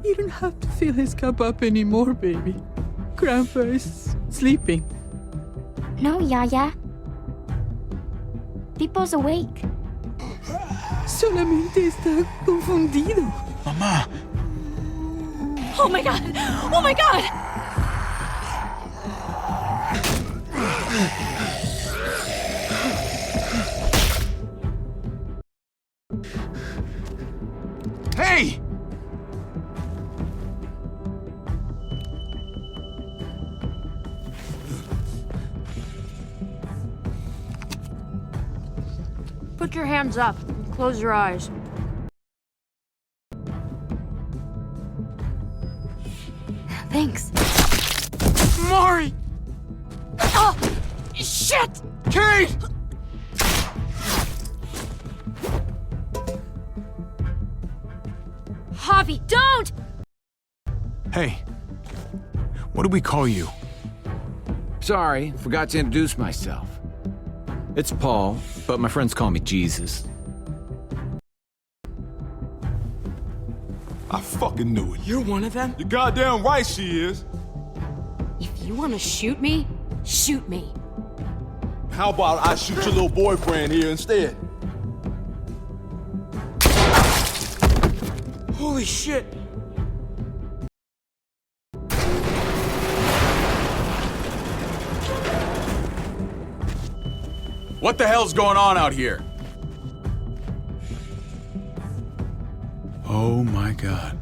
You don't have to fill his cup up anymore, baby. Grandpa is sleeping. No, Yaya. Pipo's awake. Solamente está confundido. Mamá. Oh my god! Oh my god! Hey! Put your hands up and close your eyes. Thanks. Mari! Oh! Shit! Kate! Javi, don't! Hey. What do we call you? Sorry, forgot to introduce myself. It's Paul, but my friends call me Jesus. I fucking knew it. You're one of them? You're goddamn right she is. If you want to shoot me, shoot me. How about I shoot your little boyfriend here instead? Holy shit! What the hell's going on out here? Oh my god.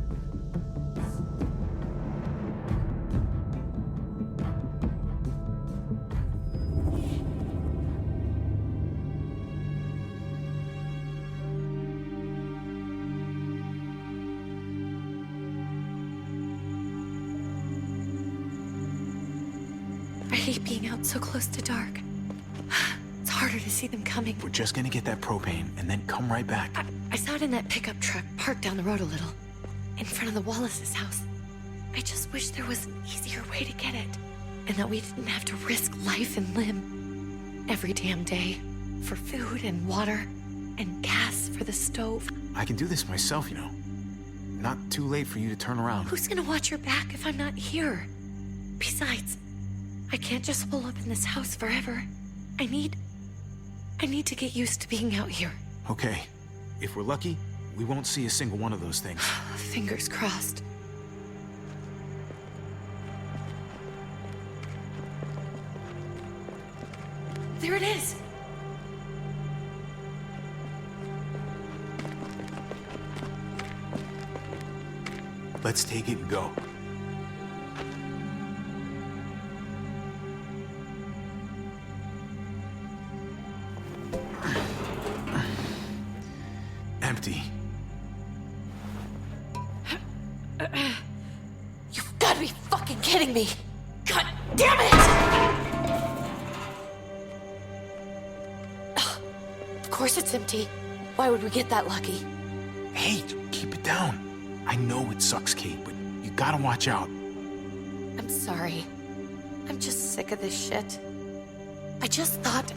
I hate being out so close to dark. It's harder to see them coming. We're just gonna get that propane and then come right back. I saw it in that pickup truck parked down the road a little, in front of the Wallace's house. I just wish there was an easier way to get it, and that we didn't have to risk life and limb every damn day for food and water and gas for the stove. I can do this myself, you know. Not too late for you to turn around. Who's gonna watch your back if I'm not here? Besides, I can't just hole up in this house forever. I need to get used to being out here. Okay. If we're lucky, we won't see a single one of those things. Fingers crossed. There it is! Let's take it and go. Empty. You've got to be fucking kidding me! God damn it! Ugh, of course it's empty. Why would we get that lucky? Hey, keep it down. I know it sucks, Kate, but you gotta watch out. I'm sorry. I'm just sick of this shit. I just thought,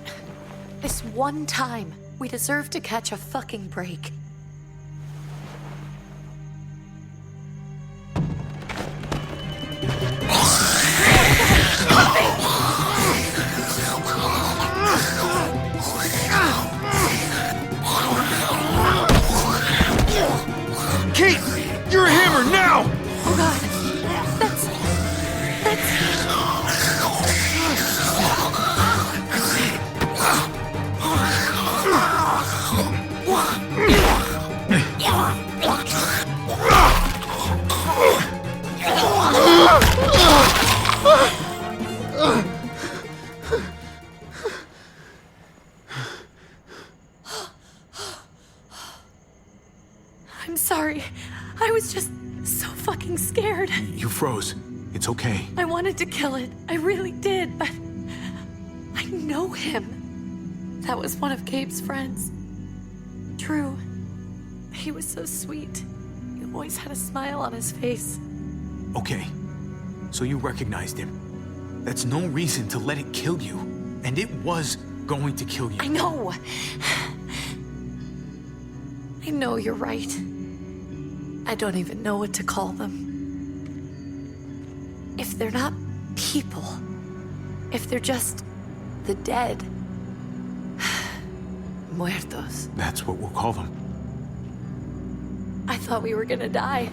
this one time, we deserve to catch a fucking break. Kate! You're a hammer now! Oh god, that's... I'm sorry. I was just so fucking scared. You froze. It's okay. I wanted to kill it. I really did, but I know him. That was one of Gabe's friends. Drew. He was so sweet. He always had a smile on his face. Okay. So you recognized him. That's no reason to let it kill you. And it was going to kill you. I know. I know you're right. I don't even know what to call them. If they're not people, if they're just the dead, muertos. That's what we'll call them. I thought we were gonna die.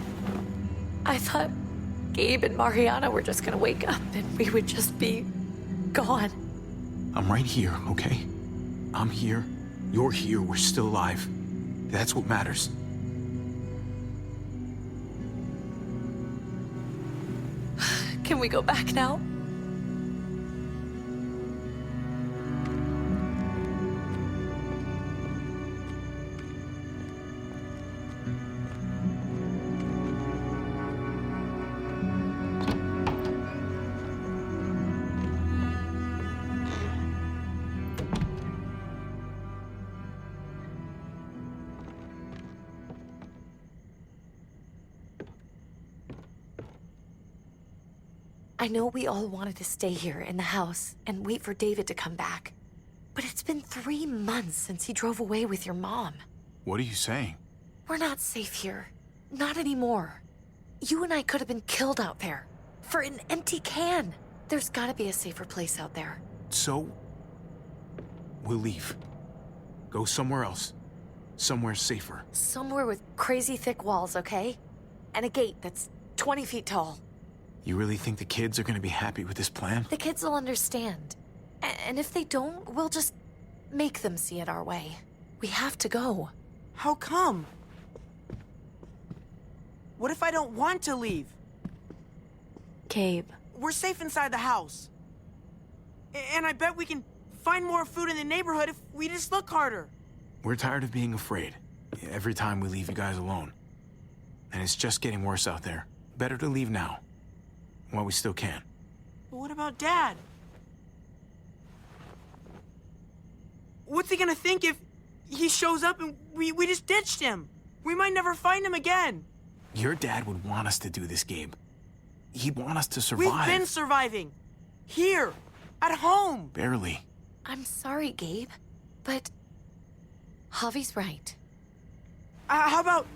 I thought Gabe and Mariana were just gonna wake up and we would just be gone. I'm right here, okay? I'm here. You're here. We're still alive. That's what matters. Can we go back now? I know we all wanted to stay here in the house and wait for David to come back. But it's been 3 months since he drove away with your mom. What are you saying? We're not safe here. Not anymore. You and I could have been killed out there. For an empty can. There's gotta be a safer place out there. So, we'll leave. Go somewhere else. Somewhere safer. Somewhere with crazy thick walls, okay? And a gate that's 20 feet tall. You really think the kids are gonna be happy with this plan? The kids will understand. And if they don't, we'll just make them see it our way. We have to go. How come? What if I don't want to leave? Gabe. We're safe inside the house. And I bet we can find more food in the neighborhood if we just look harder. We're tired of being afraid. Every time we leave you guys alone. And it's just getting worse out there. Better to leave now. While we still can. But what about Dad? What's he gonna think if he shows up and we just ditched him? We might never find him again. Your dad would want us to do this, Gabe. He'd want us to survive. We've been surviving. Here. At home. Barely. I'm sorry, Gabe. But Javi's right. How about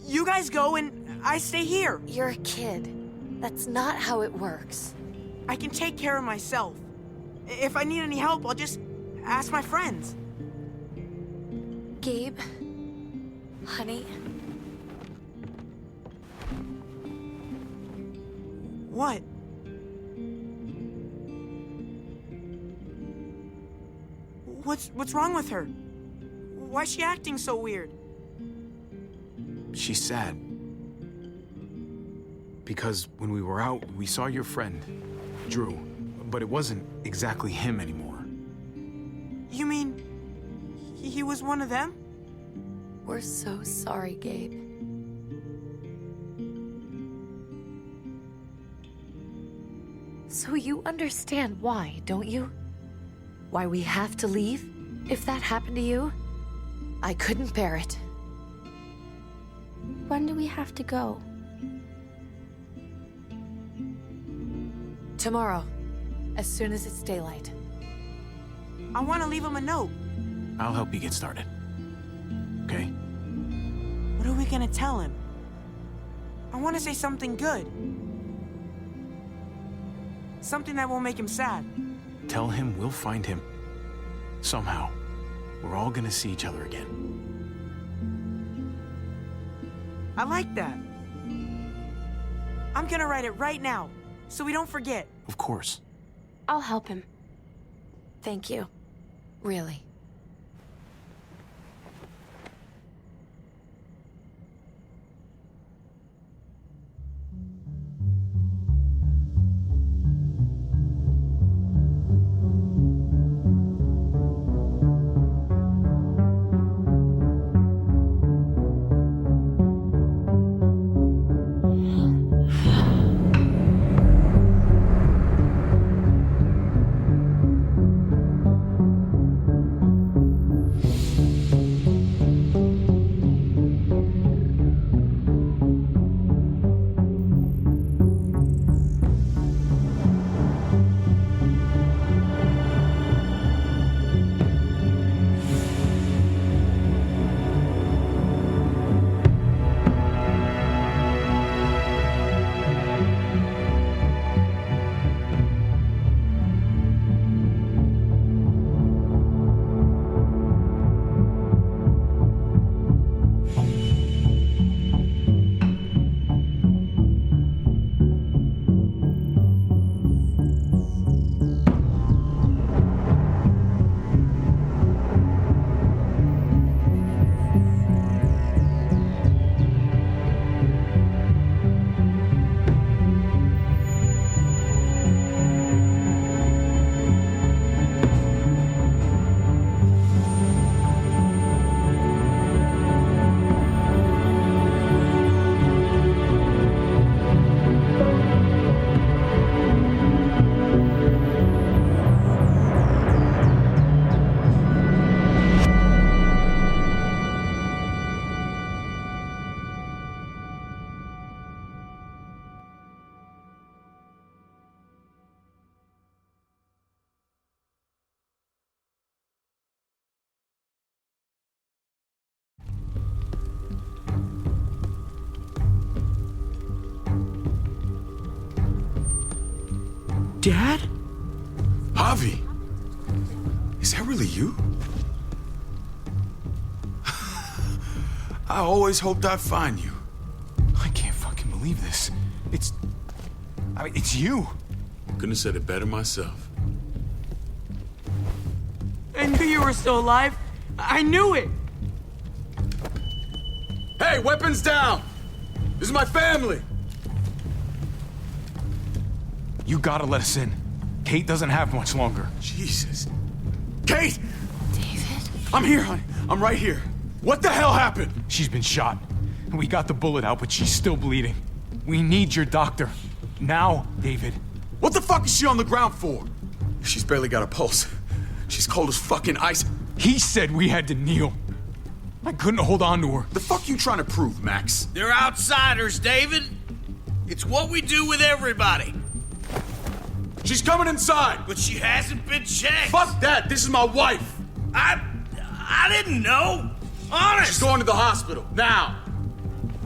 you guys go and I stay here? You're a kid. That's not how it works. I can take care of myself. If I need any help, I'll just ask my friends. Gabe, honey, What? What's wrong with her? Why's she acting so weird? She's sad. Because when we were out, we saw your friend, Drew. But it wasn't exactly him anymore. You mean he was one of them? we're so sorry, Gabe. So you understand why, don't you? Why we have to leave? If that happened to you, I couldn't bear it. When do we have to go? Tomorrow, as soon as it's daylight. I want to leave him a note. I'll help you get started. Okay? What are we gonna tell him? I want to say something good. Something that won't make him sad. Tell him we'll find him. Somehow. We're all gonna see each other again. I like that. I'm gonna write it right now, so we don't forget. Of course. I'll help him. Thank you. Really. Dad? Javi! Is that really you? I always hoped I'd find you. I can't fucking believe this. It's you. Couldn't have said it better myself. I knew you were still alive. I knew it. Hey, weapons down! This is my family! You gotta let us in. Kate doesn't have much longer. Jesus. Kate! David? I'm here, honey. I'm right here. What the hell happened? She's been shot. We got the bullet out, but she's still bleeding. We need your doctor. Now, David. What the fuck is she on the ground for? She's barely got a pulse. She's cold as fucking ice. He said we had to kneel. I couldn't hold on to her. The fuck you trying to prove, Max? They're outsiders, David. It's what we do with everybody. She's coming inside! But she hasn't been checked. Fuck that! This is my wife! I didn't know. Honest. She's going to the hospital, now!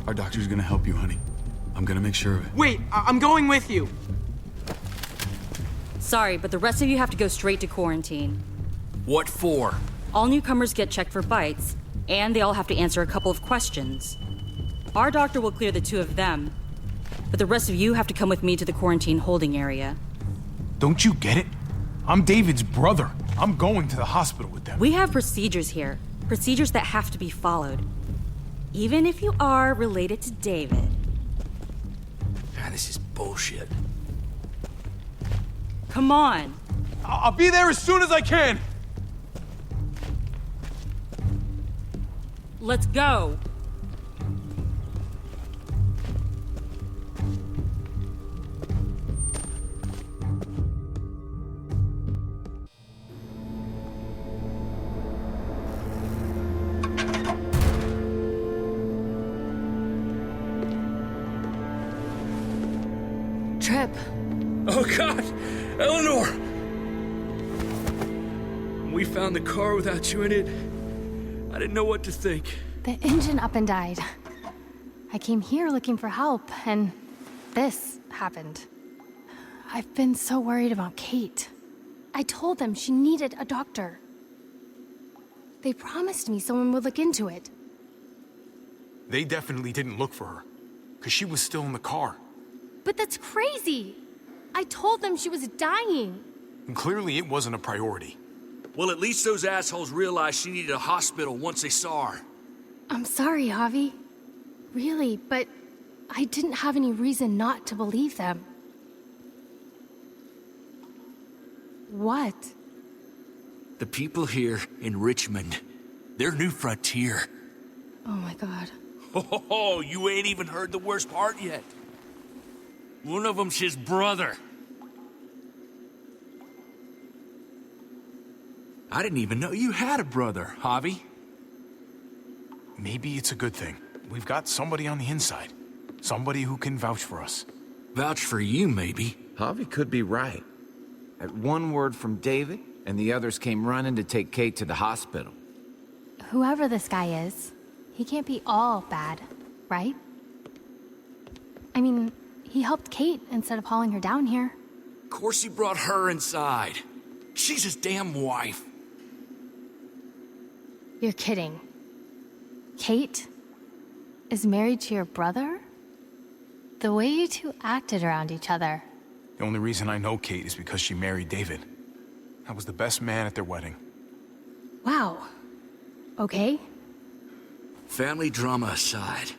Our doctor's gonna help you, honey. I'm gonna make sure of it. Wait, I'm going with you. Sorry, but the rest of you have to go straight to quarantine. What for? All newcomers get checked for bites, and they all have to answer a couple of questions. Our doctor will clear the two of them, but the rest of you have to come with me to the quarantine holding area. Don't you get it? I'm David's brother. I'm going to the hospital with them. We have procedures here, procedures that have to be followed. Even if you are related to David. God, this is bullshit. Come on. I'll be there as soon as I can. Let's go. Trip. Oh, God! Eleanor! When we found the car without you in it, I didn't know what to think. The engine up and died. I came here looking for help, and this happened. I've been so worried about Kate. I told them she needed a doctor. They promised me someone would look into it. They definitely didn't look for her, because she was still in the car. But that's crazy! I told them she was dying. And clearly it wasn't a priority. Well, at least those assholes realized she needed a hospital once they saw her. I'm sorry, Javi. Really, but I didn't have any reason not to believe them. What? The people here in Richmond, they're New Frontier. Oh my god. Oh, you ain't even heard the worst part yet. One of them's his brother. I didn't even know you had a brother, Javi. Maybe it's a good thing. We've got somebody on the inside. Somebody who can vouch for us. Vouch for you, maybe. Javi could be right. At one word from David, and the others came running to take Kate to the hospital. Whoever this guy is, he can't be all bad, right? I mean, he helped Kate instead of hauling her down here. Of course he brought her inside. She's his damn wife. You're kidding. Kate is married to your brother? The way you two acted around each other. The only reason I know Kate is because she married David. I was the best man at their wedding. Wow. Okay. Family drama aside,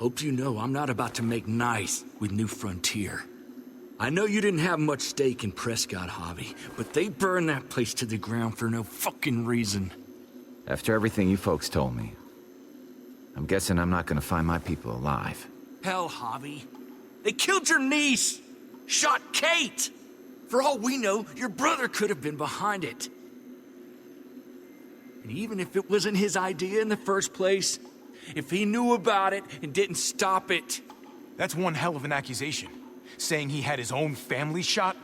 hope you know I'm not about to make nice with New Frontier. I know you didn't have much stake in Prescott, Javi, but they burned that place to the ground for no fucking reason. After everything you folks told me, I'm guessing I'm not gonna find my people alive. Hell, Javi. They killed your niece! Shot Kate! For all we know, your brother could have been behind it. And even if it wasn't his idea in the first place, if he knew about it and didn't stop it... That's one hell of an accusation. Saying he had his own family shot?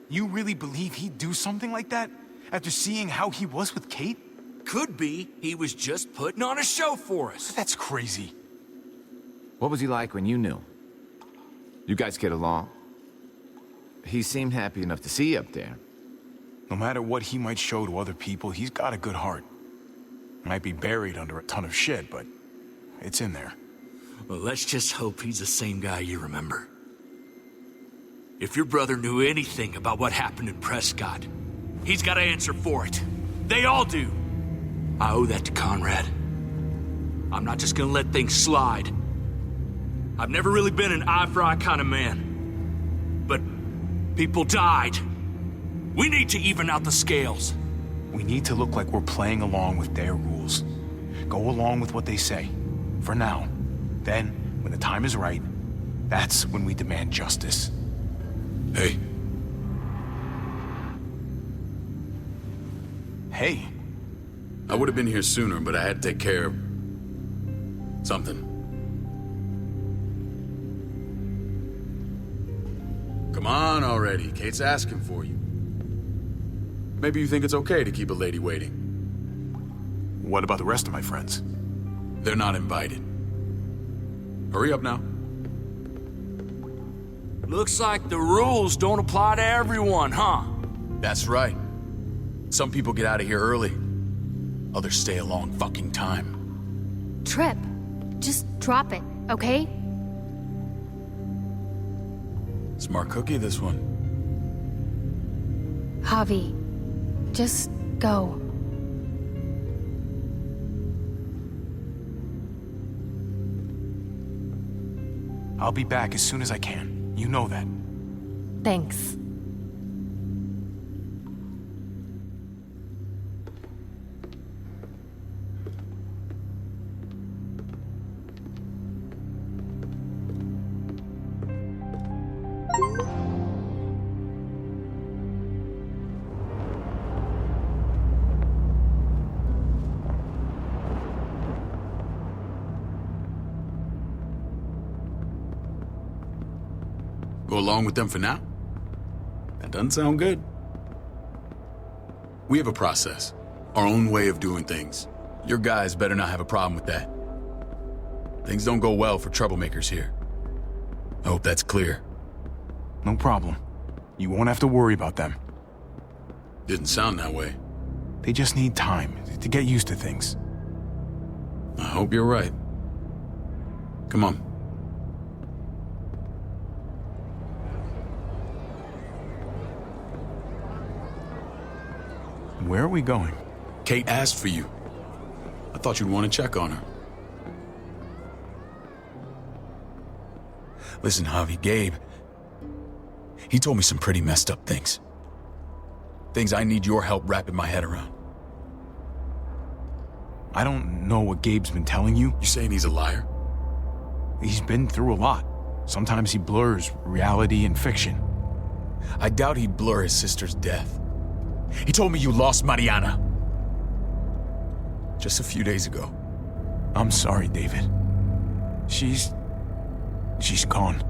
You really believe he'd do something like that? After seeing how he was with Kate? Could be he was just putting on a show for us. That's crazy. What was he like when you knew? You guys get along? he seemed happy enough to see you up there. No matter what he might show to other people, he's got a good heart. Might be buried under a ton of shit, but it's in there. Well, let's just hope he's the same guy you remember. If your brother knew anything about what happened in Prescott, he's got to answer for it. They all do. I owe that to Conrad. I'm not just gonna let things slide. I've never really been an eye-for-eye kind of man. But people died. We need to even out the scales. We need to look like we're playing along with their rules. Go along with what they say. For now. Then, when the time is right, that's when we demand justice. Hey. Hey. I would have been here sooner, but I had to take care of something. Come on already. Kate's asking for you. Maybe you think it's okay to keep a lady waiting. What about the rest of my friends? They're not invited. Hurry up now. Looks like the rules don't apply to everyone, huh? That's right. Some people get out of here early. Others stay a long fucking time. Trip, just drop it, okay? Smart cookie, this one. Javi, just go. I'll be back as soon as I can. You know that. Thanks. Go along with them for now? That doesn't sound good. We have a process, our own way of doing things. Your guys better not have a problem with that. Things don't go well for troublemakers here. I hope that's clear. No problem. You won't have to worry about them. Didn't sound that way. They just need time to get used to things. I hope you're right. Come on. Where are we going? Kate asked for you. I thought you'd want to check on her. Listen, Javi, Gabe, he told me some pretty messed up things. Things I need your help wrapping my head around. I don't know what Gabe's been telling you. You saying he's a liar? He's been through a lot. Sometimes he blurs reality and fiction. I doubt he'd blur his sister's death. He told me you lost Mariana. Just a few days ago. I'm sorry, David. She's gone.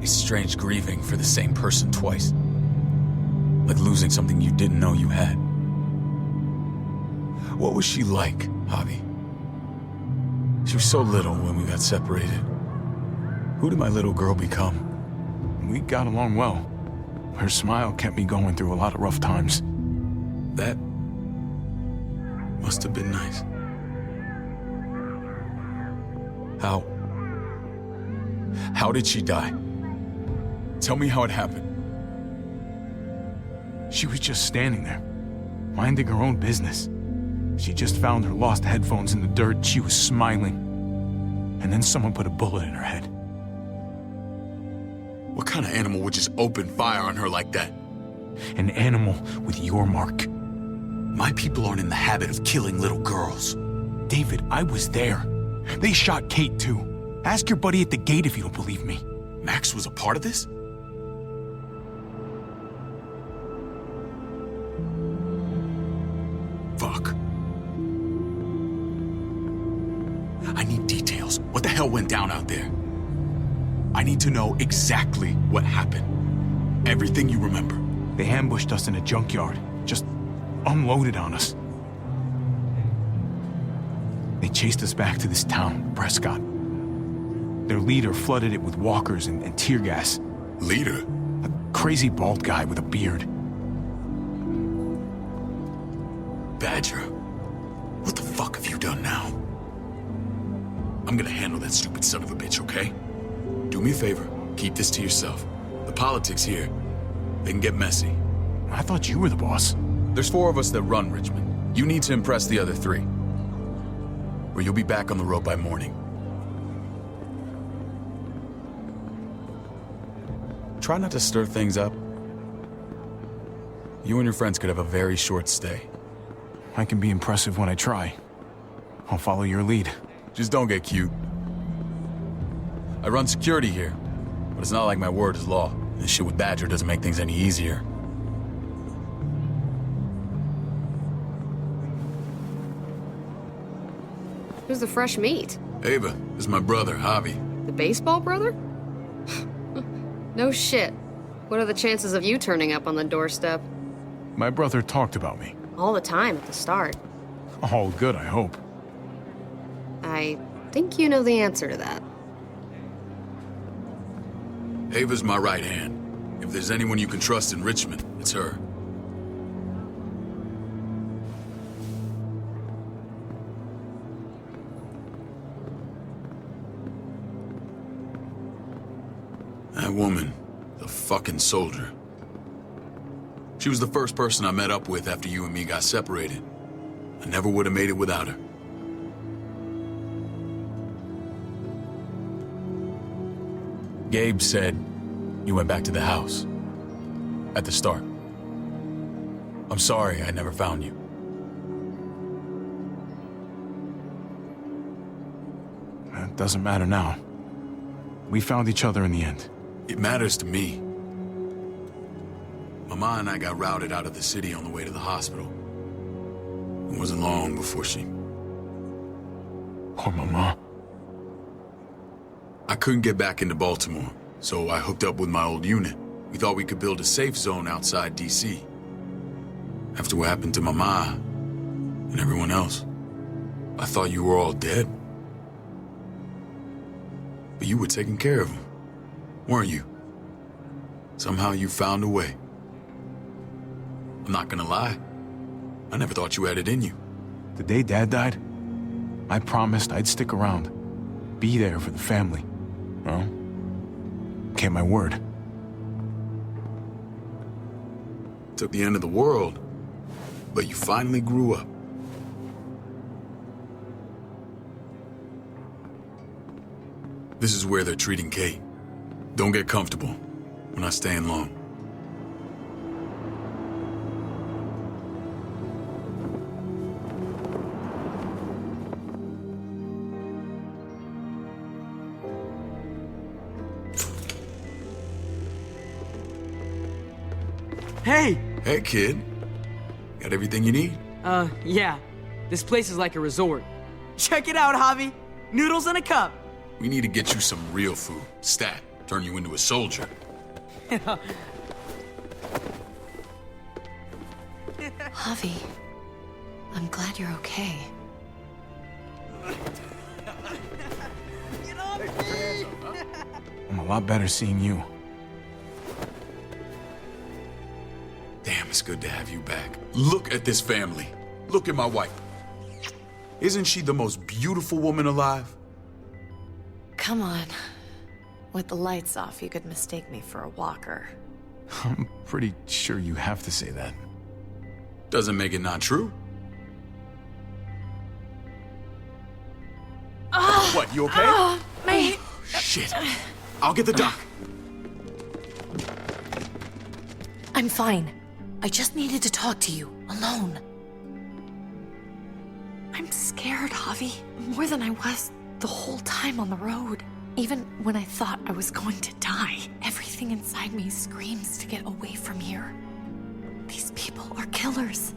It's strange grieving for the same person twice. Like losing something you didn't know you had. What was she like, Javi? She was so little when we got separated. Who did my little girl become? We got along well. Her smile kept me going through a lot of rough times. That must have been nice. How did she die? Tell me how it happened. She was just standing there, minding her own business. She just found her lost headphones in the dirt. She was smiling. And then someone put a bullet in her head. What kind of animal would just open fire on her like that? An animal with your mark. My people aren't in the habit of killing little girls. David, I was there. They shot Kate too. Ask your buddy at the gate if you don't believe me. Max was a part of this? Fuck. I need details. What the hell went down out there? I need to know exactly what happened. Everything you remember. They ambushed us in a junkyard. Just unloaded on us. They chased us back to this town, Prescott. Their leader flooded it with walkers and tear gas. Leader? A crazy bald guy with a beard. Badger, what the fuck have you done now? I'm gonna handle that stupid son of a bitch, okay? Do me a favor, keep this to yourself. The politics here, they can get messy. I thought you were the boss. There's 4 of us that run Richmond. You need to impress the other 3. Or you'll be back on the road by morning. Try not to stir things up. You and your friends could have a very short stay. I can be impressive when I try. I'll follow your lead. Just don't get cute. I run security here, but it's not like my word is law. This shit with Badger doesn't make things any easier. Who's the fresh meat? Ava, this is my brother, Javi. The baseball brother? No shit. What are the chances of you turning up on the doorstep? My brother talked about me. All the time at the start. All good, I hope. I think you know the answer to that. Ava's my right hand. If there's anyone you can trust in Richmond, it's her. That woman, the fucking soldier. She was the first person I met up with after you and me got separated. I never would have made it without her. Gabe said you went back to the house. At the start. I'm sorry I never found you. It doesn't matter now. We found each other in the end. It matters to me. Mama and I got routed out of the city on the way to the hospital. It wasn't long before she... Poor Mama. I couldn't get back into Baltimore, so I hooked up with my old unit. We thought we could build a safe zone outside D.C. After what happened to Mama and everyone else, I thought you were all dead. But you were taking care of them, weren't you? Somehow you found a way. I'm not gonna lie. I never thought you had it in you. The day Dad died, I promised I'd stick around. Be there for the family. Well, kept my word. Took the end of the world, but you finally grew up. This is where they're treating Kate. Don't get comfortable. We're not staying long. Hey! Hey, kid. Got everything you need? Yeah. This place is like a resort. Check it out, Javi. Noodles in a cup. We need to get you some real food. Stat. Turn you into a soldier. Javi, I'm glad you're okay. I'm a lot better seeing you. Damn, it's good to have you back. Look at this family. Look at my wife. Isn't she the most beautiful woman alive? Come on. With the lights off, you could mistake me for a walker. I'm pretty sure you have to say that. Doesn't make it not true. What, you okay? My... Shit. I'll get the doc. I'm fine. I just needed to talk to you, alone. I'm scared, Javi. More than I was the whole time on the road. Even when I thought I was going to die, everything inside me screams to get away from here. These people are killers.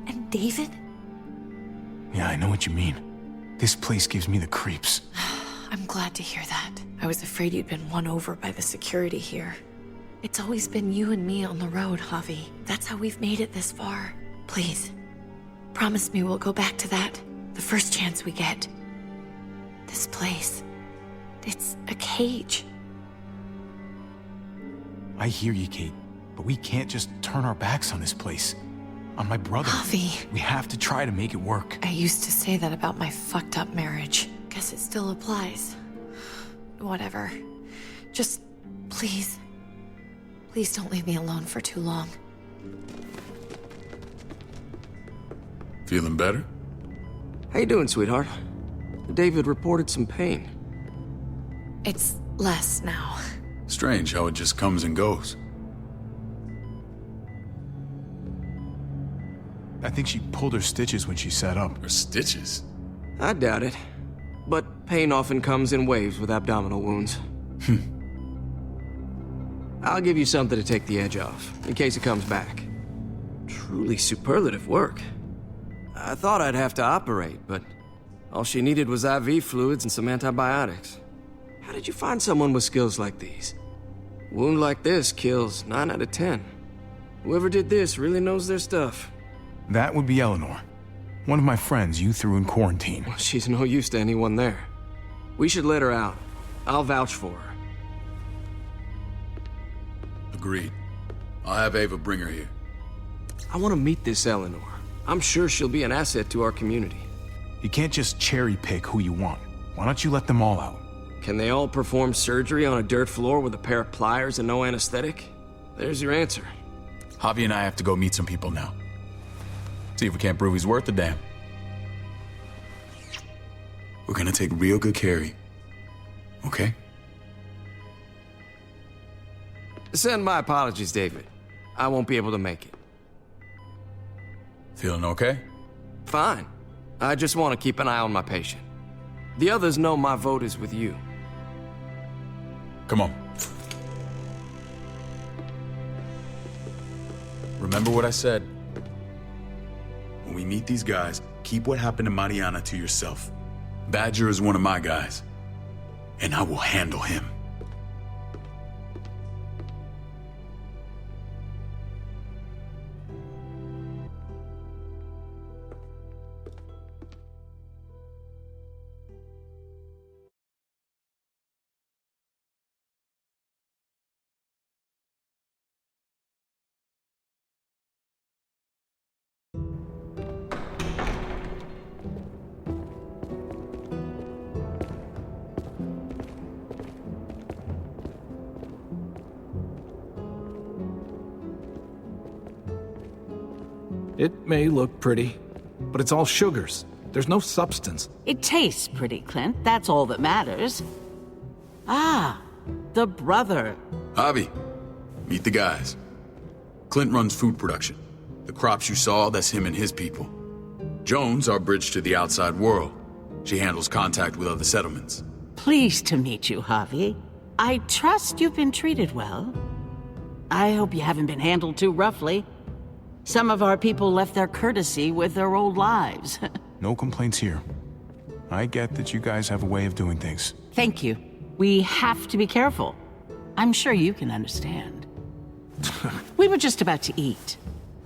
And David? Yeah, I know what you mean. This place gives me the creeps. I'm glad to hear that. I was afraid you'd been won over by the security here. It's always been you and me on the road, Javi. That's how we've made it this far. Please, promise me we'll go back to that. The The first chance we get. This place. It's a cage. I hear you, Kate, but we can't just turn our backs on this place. On my brother. Javi. We have to try to make it work. I used to say that about my fucked up marriage. Guess it still applies. Whatever. Just, please. Please don't leave me alone for too long. Feeling better? How you doing, sweetheart? David reported some pain. It's less now. Strange how it just comes and goes. I think she pulled her stitches when she sat up. Her stitches? I doubt it. But pain often comes in waves with abdominal wounds. I'll give you something to take the edge off, in case it comes back. Truly superlative work. I thought I'd have to operate, but all she needed was IV fluids and some antibiotics. How did you find someone with skills like these? A wound like this kills 9 out of 10. Whoever did this really knows their stuff. That would be Eleanor. One of my friends you threw in quarantine. Well, she's no use to anyone there. We should let her out. I'll vouch for her. Agreed. I'll have Ava bring her here. I want to meet this Eleanor. I'm sure she'll be an asset to our community. You can't just cherry pick who you want. Why don't you let them all out? Can they all perform surgery on a dirt floor with a pair of pliers and no anesthetic? There's your answer. Javi and I have to go meet some people now. See if we can't prove he's worth the damn. We're gonna take real good care of you. Okay? Send my apologies, David. I won't be able to make it. Feeling okay? Fine. I just want to keep an eye on my patient. The others know my vote is with you. Come on. Remember what I said. When we meet these guys, keep what happened to Mariana to yourself. Badger is one of my guys, and I will handle him. It may look pretty, but it's all sugars. There's no substance. It tastes pretty, Clint. That's all that matters. Ah, the brother. Javi, meet the guys. Clint runs food production. The crops you saw, that's him and his people. Jones, our bridge to the outside world. She handles contact with other settlements. Pleased to meet you, Javi. I trust you've been treated well. I hope you haven't been handled too roughly. Some of our people left their courtesy with their old lives. No complaints here. I get that you guys have a way of doing things. Thank you. We have to be careful. I'm sure you can understand. We were just about to eat.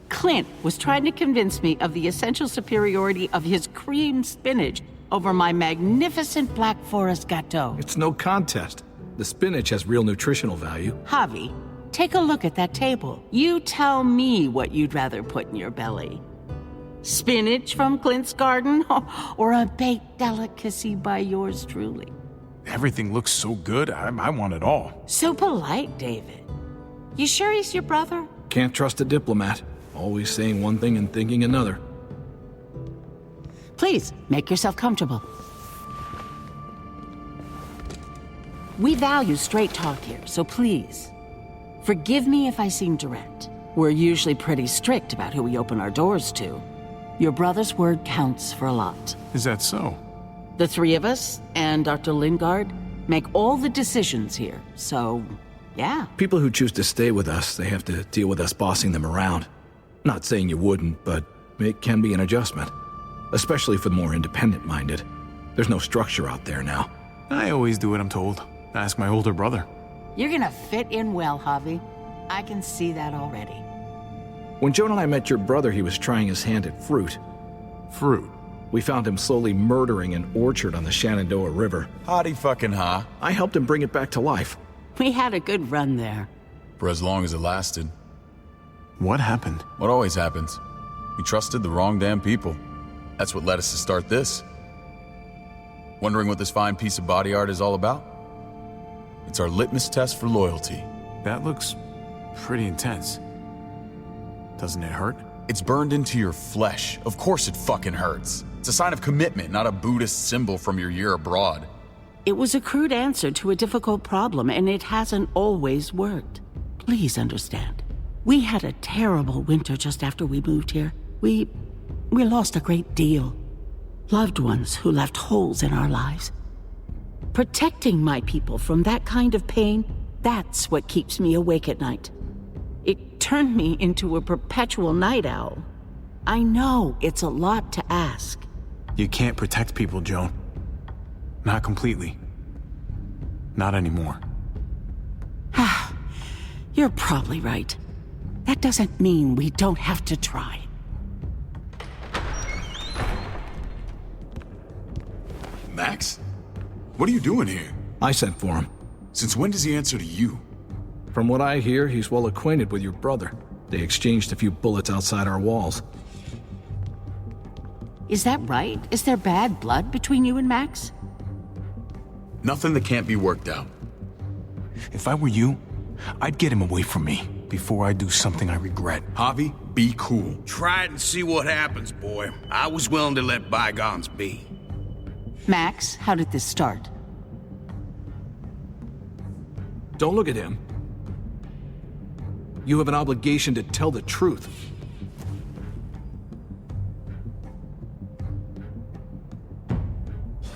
Clint was trying to convince me of the essential superiority of his cream spinach over my magnificent Black Forest gâteau. It's no contest. The spinach has real nutritional value. Javi, take a look at that table. You tell me what you'd rather put in your belly. Spinach from Clint's garden, or a baked delicacy by yours truly? Everything looks so good, I want it all. So polite, David. You sure he's your brother? Can't trust a diplomat. Always saying one thing and thinking another. Please, make yourself comfortable. We value straight talk here, so please, forgive me if I seem direct. We're usually pretty strict about who we open our doors to. Your brother's word counts for a lot. Is that so? The three of us and Dr. Lingard make all the decisions here, so yeah. People who choose to stay with us, they have to deal with us bossing them around. Not saying you wouldn't, but it can be an adjustment. Especially for the more independent-minded. There's no structure out there now. I always do what I'm told. Ask my older brother. You're gonna fit in well, Javi. I can see that already. When Joan and I met your brother, he was trying his hand at fruit. Fruit? We found him slowly murdering an orchard on the Shenandoah River. Hotty fucking ha. I helped him bring it back to life. We had a good run there. For as long as it lasted. What happened? What always happens. We trusted the wrong damn people. That's what led us to start this. Wondering what this fine piece of body art is all about? It's our litmus test for loyalty. That looks pretty intense. Doesn't it hurt? It's burned into your flesh. Of course it fucking hurts. It's a sign of commitment, not a Buddhist symbol from your year abroad. It was a crude answer to a difficult problem, and it hasn't always worked. Please understand. We had a terrible winter just after we moved here. We lost a great deal. Loved ones who left holes in our lives. Protecting my people from that kind of pain, that's what keeps me awake at night. It turned me into a perpetual night owl. I know it's a lot to ask. You can't protect people, Joan. Not completely. Not anymore. You're probably right. That doesn't mean we don't have to try. Max? What are you doing here? I sent for him. Since when does he answer to you? From what I hear, he's well acquainted with your brother. They exchanged a few bullets outside our walls. Is that right? Is there bad blood between you and Max? Nothing that can't be worked out. If I were you, I'd get him away from me before I do something I regret. Javi, be cool. Try it and see what happens, boy. I was willing to let bygones be. Max, how did this start? Don't look at him. You have an obligation to tell the truth.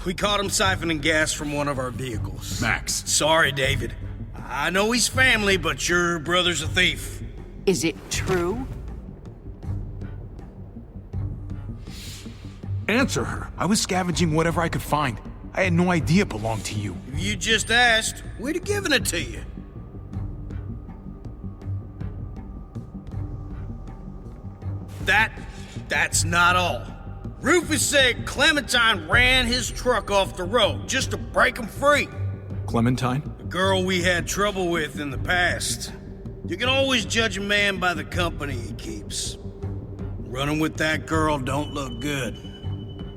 We caught him siphoning gas from one of our vehicles. Max. Sorry, David. I know he's family, but your brother's a thief. Is it true? Answer her. I was scavenging whatever I could find. I had no idea it belonged to you. If you just asked, we'd have given it to you. That's not all. Rufus said Clementine ran his truck off the road just to break him free. Clementine? The girl we had trouble with in the past. You can always judge a man by the company he keeps. Running with that girl don't look good.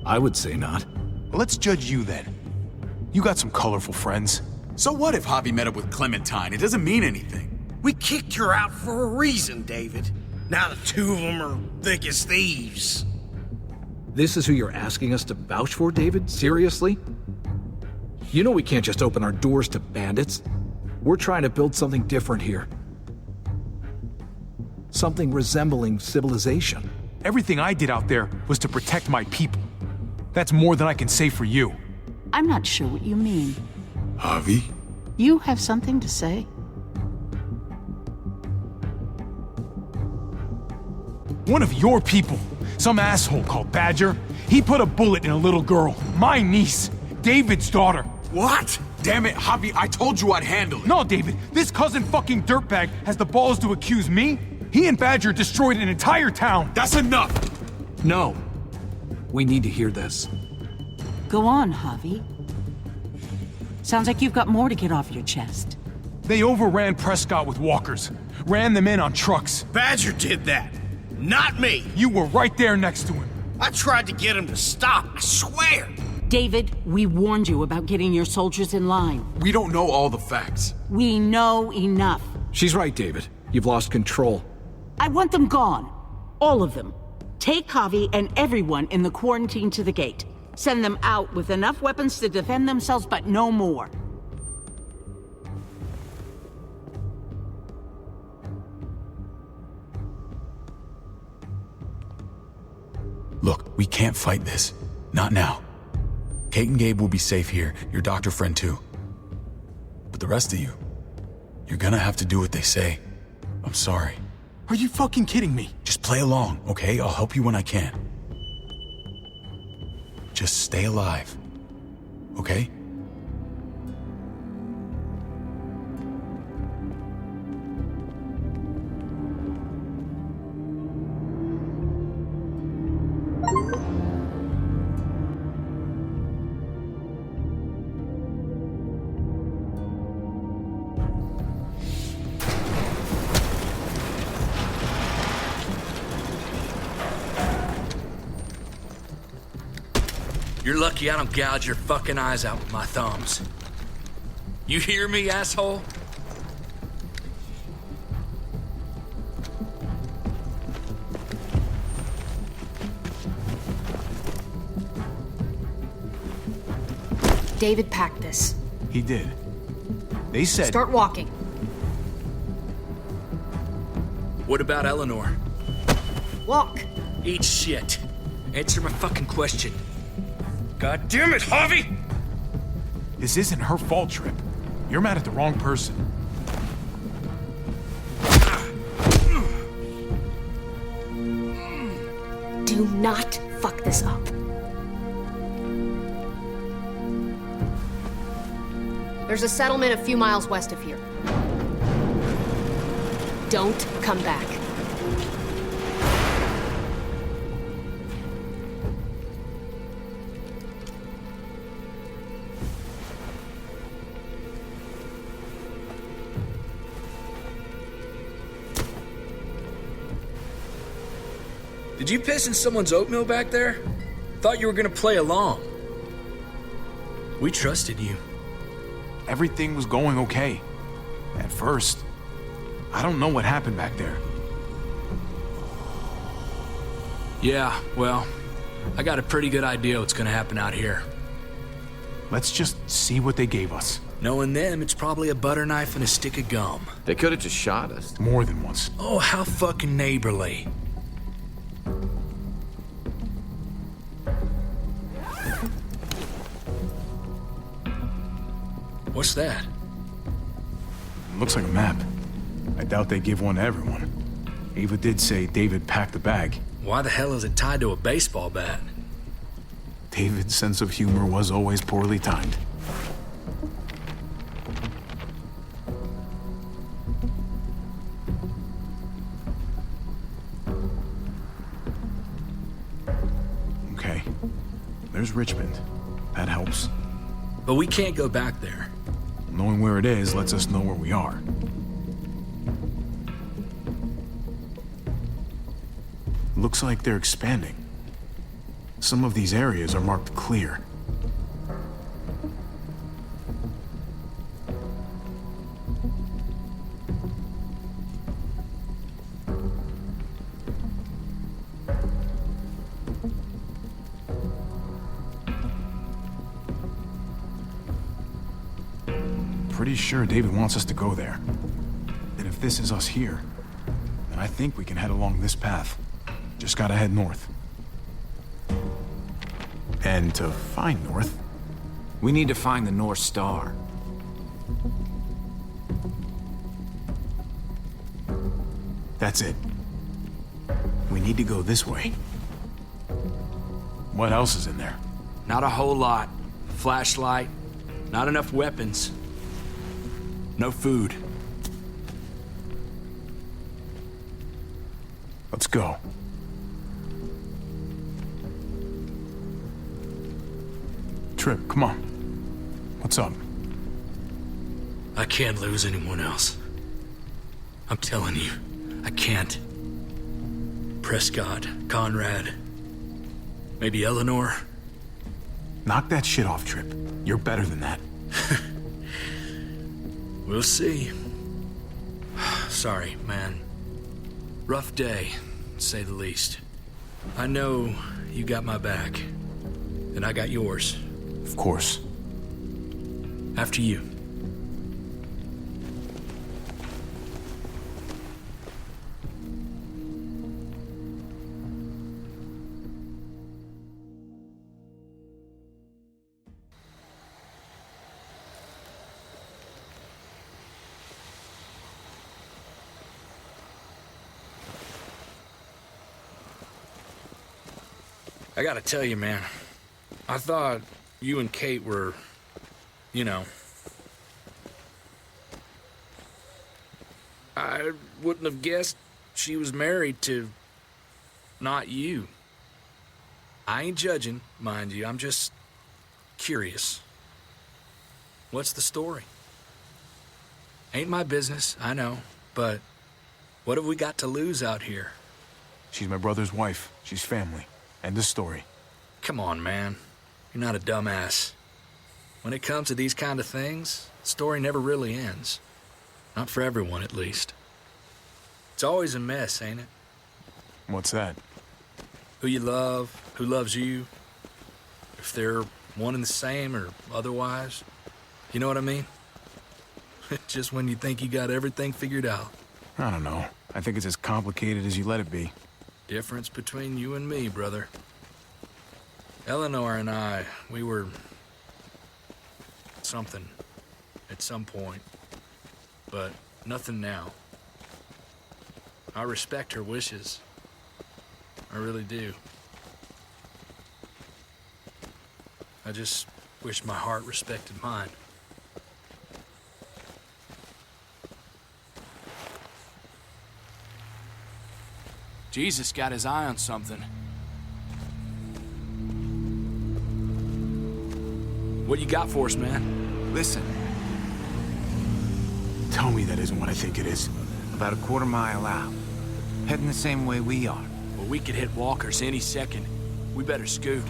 I would say not. Well, let's judge you then. You got some colorful friends. So what if Javi met up with Clementine? It doesn't mean anything. We kicked her out for a reason, David. Now the two of them are thick as thieves. This is who you're asking us to vouch for, David? Seriously? You know we can't just open our doors to bandits. We're trying to build something different here. Something resembling civilization. Everything I did out there was to protect my people. That's more than I can say for you. I'm not sure what you mean. Javi? You have something to say? One of your people, some asshole called Badger, he put a bullet in a little girl, my niece, David's daughter. What? Damn it, Javi, I told you I'd handle it. No, David, this cousin fucking dirtbag has the balls to accuse me? He and Badger destroyed an entire town. That's enough! No. We need to hear this. Go on, Javi. Sounds like you've got more to get off your chest. They overran Prescott with walkers, ran them in on trucks. Badger did that, not me. You were right there next to him. I tried to get him to stop, I swear. David, we warned you about getting your soldiers in line. We don't know all the facts. We know enough. She's right, David. You've lost control. I want them gone. All of them. Take Javi and everyone in the quarantine to the gate. Send them out with enough weapons to defend themselves, but no more. Look, we can't fight this. Not now. Kate and Gabe will be safe here, your doctor friend too. But the rest of you, you're gonna have to do what they say. I'm sorry. Are you fucking kidding me? Just play along, okay? I'll help you when I can. Just stay alive, okay? You're lucky I don't gouge your fucking eyes out with my thumbs. You hear me, asshole? David packed this. He did. They said... Start walking. What about Eleanor? Walk. Eat shit. Answer my fucking question. God damn it, Javi! This isn't her fault, Trip. You're mad at the wrong person. Do not fuck this up. There's a settlement a few miles west of here. Don't come back. Did you piss in someone's oatmeal back there? Thought you were gonna play along. We trusted you. Everything was going okay. At first. I don't know what happened back there. Yeah, well, I got a pretty good idea what's gonna happen out here. Let's just see what they gave us. Knowing them, it's probably a butter knife and a stick of gum. They could have just shot us. More than once. Oh, how fucking neighborly. What's that? Looks like a map. I doubt they give one to everyone. Ava did say David packed the bag. Why the hell is it tied to a baseball bat? David's sense of humor was always poorly timed. Okay. There's Richmond. That helps. But we can't go back there. Knowing where it is lets us know where we are. Looks like they're expanding. Some of these areas are marked clear. Pretty sure David wants us to go there. And if this is us here, then I think we can head along this path. Just gotta head north. And to find north, we need to find the North Star. That's it. We need to go this way. What else is in there? Not a whole lot. Flashlight, not enough weapons. No food. Let's go. Trip, come on. What's up? I can't lose anyone else. I'm telling you, I can't. Prescott, Conrad, maybe Eleanor. Knock that shit off, Trip. You're better than that. We'll see. Sorry, man. Rough day, to say the least. I know you got my back, and I got yours. Of course. After you. I gotta tell you, man, I thought you and Kate were, you know... I wouldn't have guessed she was married to... not you. I ain't judging, mind you, I'm just... curious. What's the story? Ain't my business, I know, but... what have we got to lose out here? She's my brother's wife. She's family. End of story. Come on, man. You're not a dumbass. When it comes to these kind of things, the story never really ends. Not for everyone, at least. It's always a mess, ain't it? What's that? Who you love, who loves you, if they're one and the same or otherwise. You know what I mean? Just when you think you got everything figured out. I don't know. I think it's as complicated as you let it be. Difference between you and me, brother. Eleanor and I, we were... something at some point. But nothing now. I respect her wishes. I really do. I just wish my heart respected mine. Jesus got his eye on something. What you got for us, man? Listen. Tell me that isn't what I think it is. About a quarter-mile out. Heading the same way we are. Well, we could hit walkers any second. We better scoot.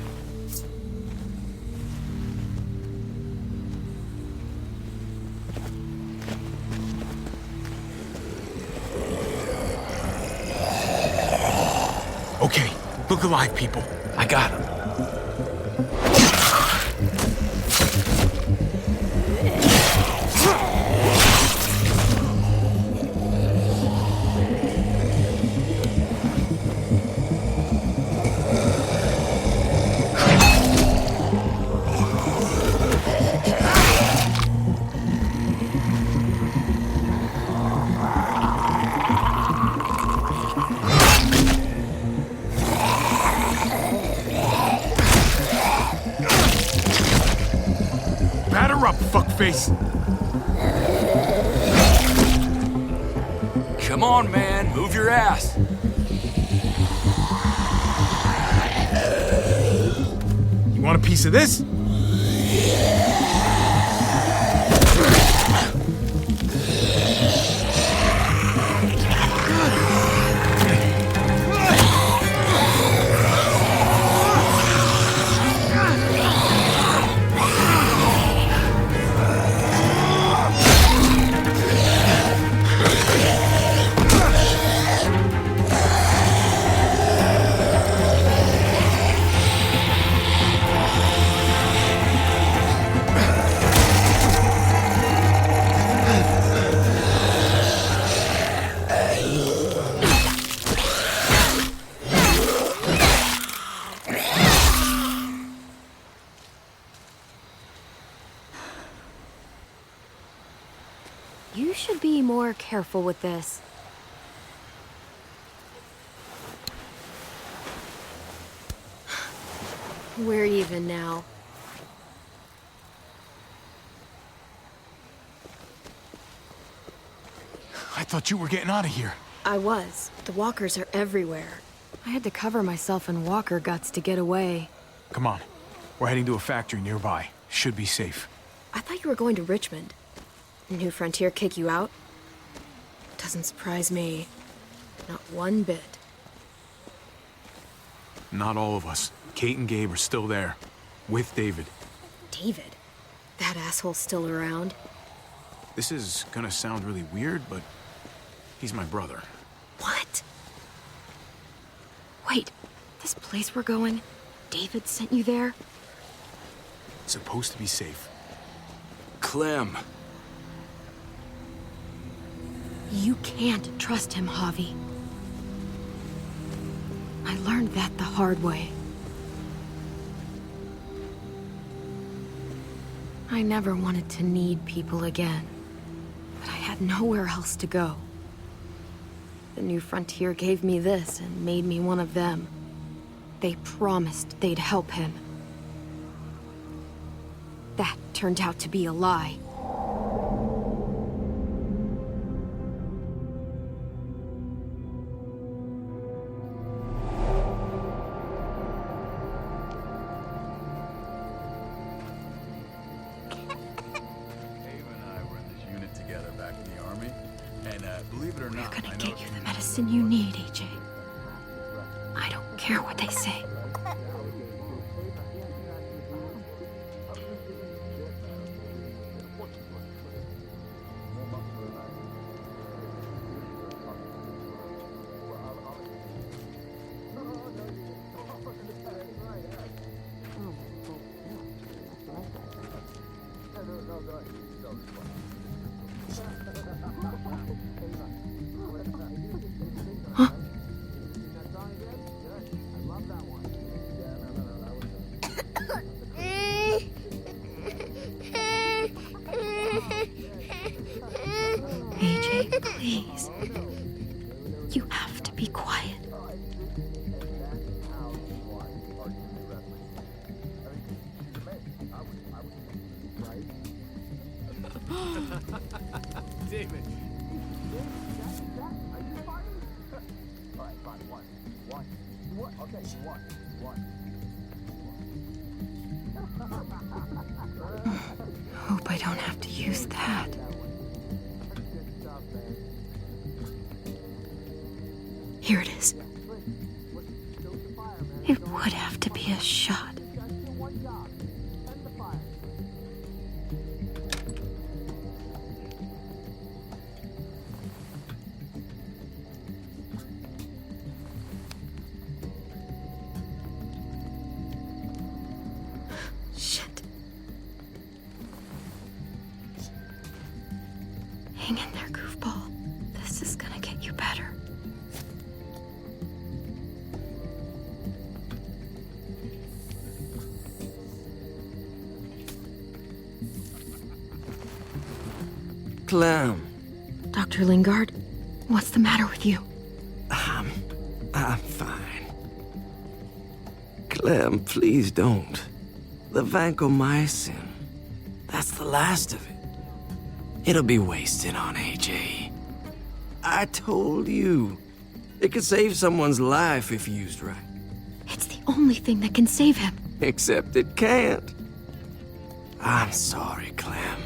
Okay, look alive, people. I got him. Batter up, fuckface! Come on, man. Move your ass. You want a piece of this? You should be more careful with this. We're even now. I thought you were getting out of here. I was. The walkers are everywhere. I had to cover myself in walker guts to get away. Come on. We're heading to a factory nearby. Should be safe. I thought you were going to Richmond. New Frontier kick you out? Doesn't surprise me. Not one bit. Not all of us. Kate and Gabe are still there. With David. David? That asshole's still around? This is gonna sound really weird, but he's my brother. What? Wait, this place we're going, David sent you there? It's supposed to be safe. Clem. You can't trust him, Javi. I learned that the hard way. I never wanted to need people again, but I had nowhere else to go. The New Frontier gave me this and made me one of them. They promised they'd help him. That turned out to be a lie. You need, AJ. I don't care what they say. AJ, please. You have to be quiet. David. Hope I don't have to use that. Here it is. It would have to be a shot. Shit. Hang in there, goofball. This is gonna get you better. Clem. Dr. Lingard, what's the matter with you? I'm fine. Clem, please don't. The vancomycin. That's the last of it. It'll be wasted on AJ. I told you. It could save someone's life if used right. It's the only thing that can save him. Except it can't. I'm sorry, Clem.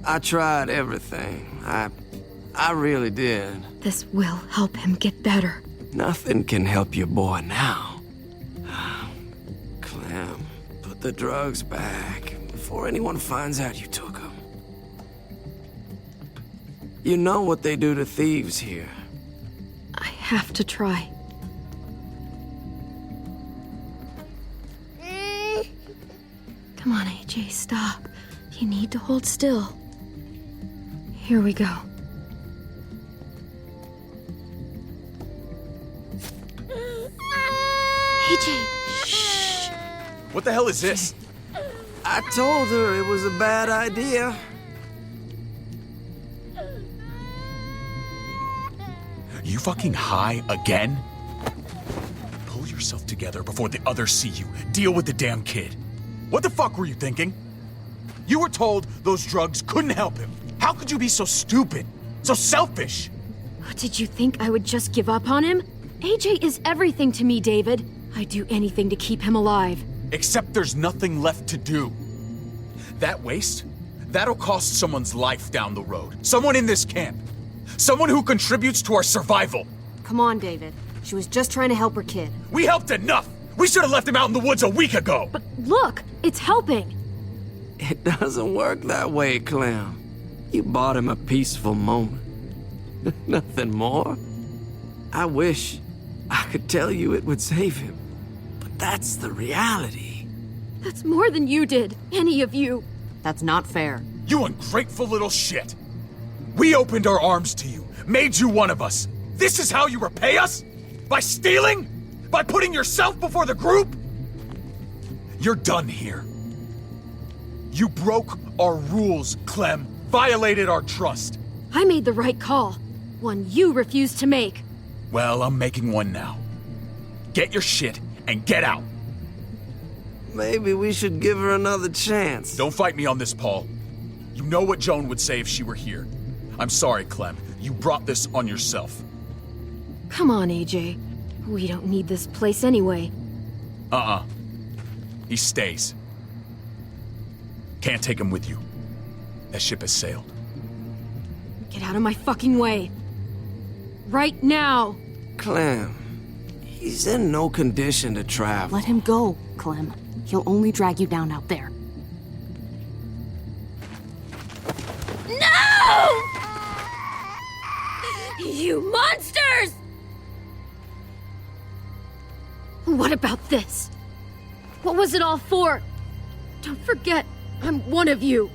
I tried everything. I really did. This will help him get better. Nothing can help your boy now. Clem, put the drugs back before anyone finds out you took them. You know what they do to thieves here. I have to try. Come on, AJ, stop. You need to hold still. Here we go. AJ, shh. What the hell is this? I told her it was a bad idea. You fucking high again? Pull yourself together before the others see you. Deal with the damn kid. What the fuck were you thinking? You were told those drugs couldn't help him. How could you be so stupid? So selfish? Did you think I would just give up on him? AJ is everything to me, David. I'd do anything to keep him alive. Except there's nothing left to do. That waste? That'll cost someone's life down the road. Someone in this camp. Someone who contributes to our survival. Come on, David. She was just trying to help her kid. We helped enough! We should have left him out in the woods a week ago! But look, it's helping. It doesn't work that way, Clem. You bought him a peaceful moment. Nothing more. I wish I could tell you it would save him. But that's the reality. That's more than you did, any of you. That's not fair. You ungrateful little shit! We opened our arms to you, made you one of us. This is how you repay us? By stealing? By putting yourself before the group? You're done here. You broke our rules, Clem. Violated our trust. I made the right call. One you refused to make. Well, I'm making one now. Get your shit and get out. Maybe we should give her another chance. Don't fight me on this, Paul. You know what Joan would say if she were here. I'm sorry, Clem. You brought this on yourself. Come on, AJ. We don't need this place anyway. He stays. Can't take him with you. That ship has sailed. Get out of my fucking way. Right now. Clem, he's in no condition to travel. Let him go, Clem. He'll only drag you down out there. No! You monsters! What about this? What was it all for? Don't forget, I'm one of you.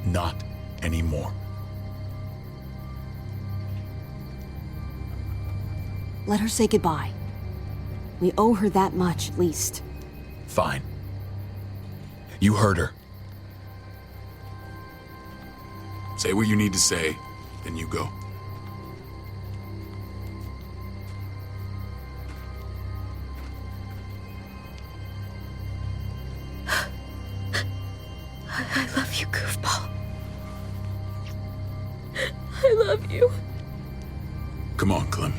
Not anymore. Let her say goodbye. We owe her that much, at least. Fine. You heard her. Say what you need to say, then you go. I love you, goofball. I love you. Come on, Clem.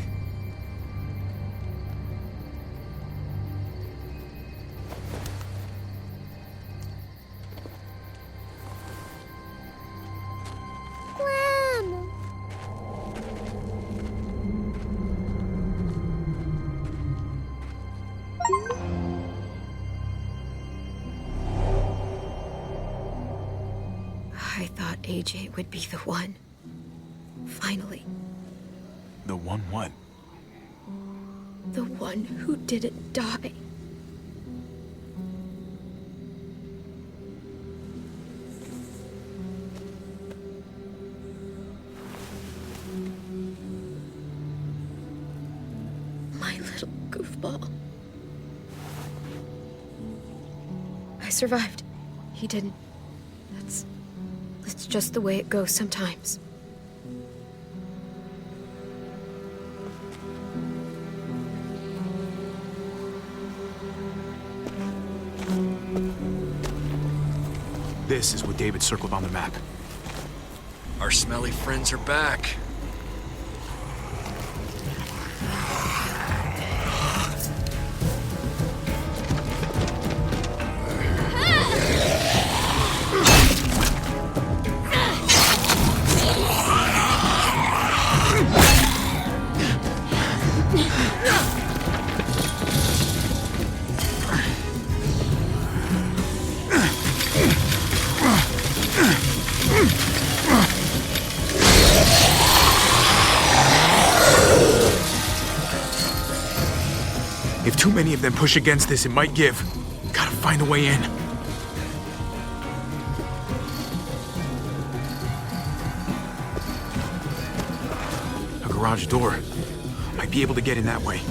I thought AJ would be the one. Finally. The one what? The one who didn't die. My little goofball. I survived. He didn't. That's just the way it goes sometimes. This is what David circled on the map. Our smelly friends are back. If too many of them push against this, it might give. Gotta find a way in. A garage door. Might be able to get in that way.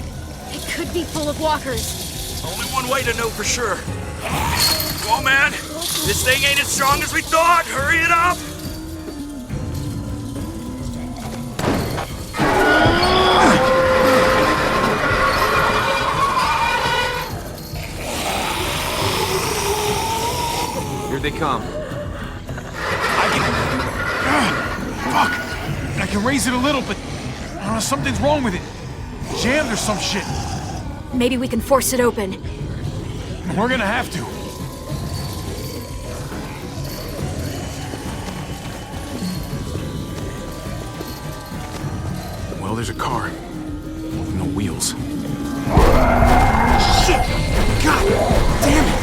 It could be full of walkers. Only one way to know for sure. Come on, man. This thing ain't as strong as we thought. Hurry it up. Here they come. Fuck! I can raise it a little, but I don't know, something's wrong with it. Jammed or some shit. Maybe we can force it open. We're gonna have to. Well, there's a car with no wheels. Shit! God damn it!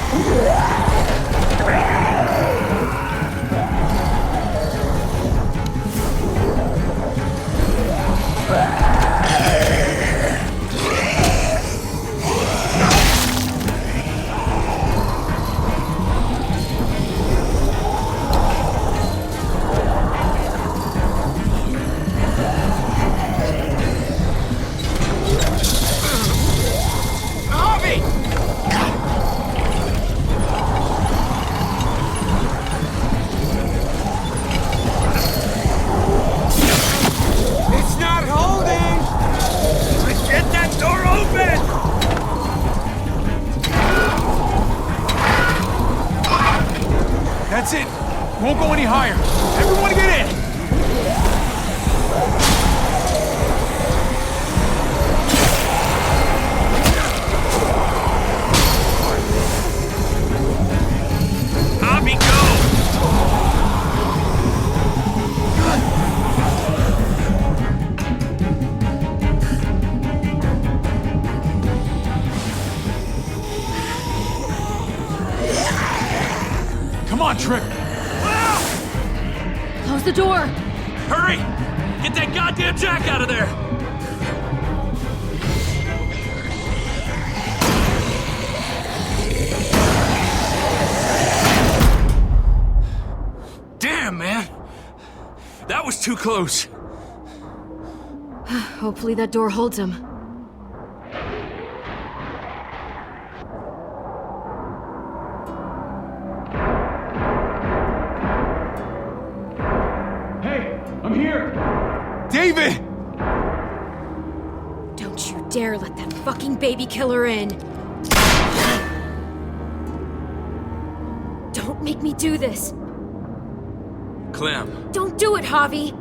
That's it. Won't go any higher. Everyone get in. Hobby, go! Come on, Tripp. Close the door. Hurry! Get that goddamn jack out of there! Damn, man! too close. Hopefully that door holds him. Hey, I'm here! David! Don't you dare let that fucking baby killer in! Don't make me do this! Clem. Don't do it, Javi!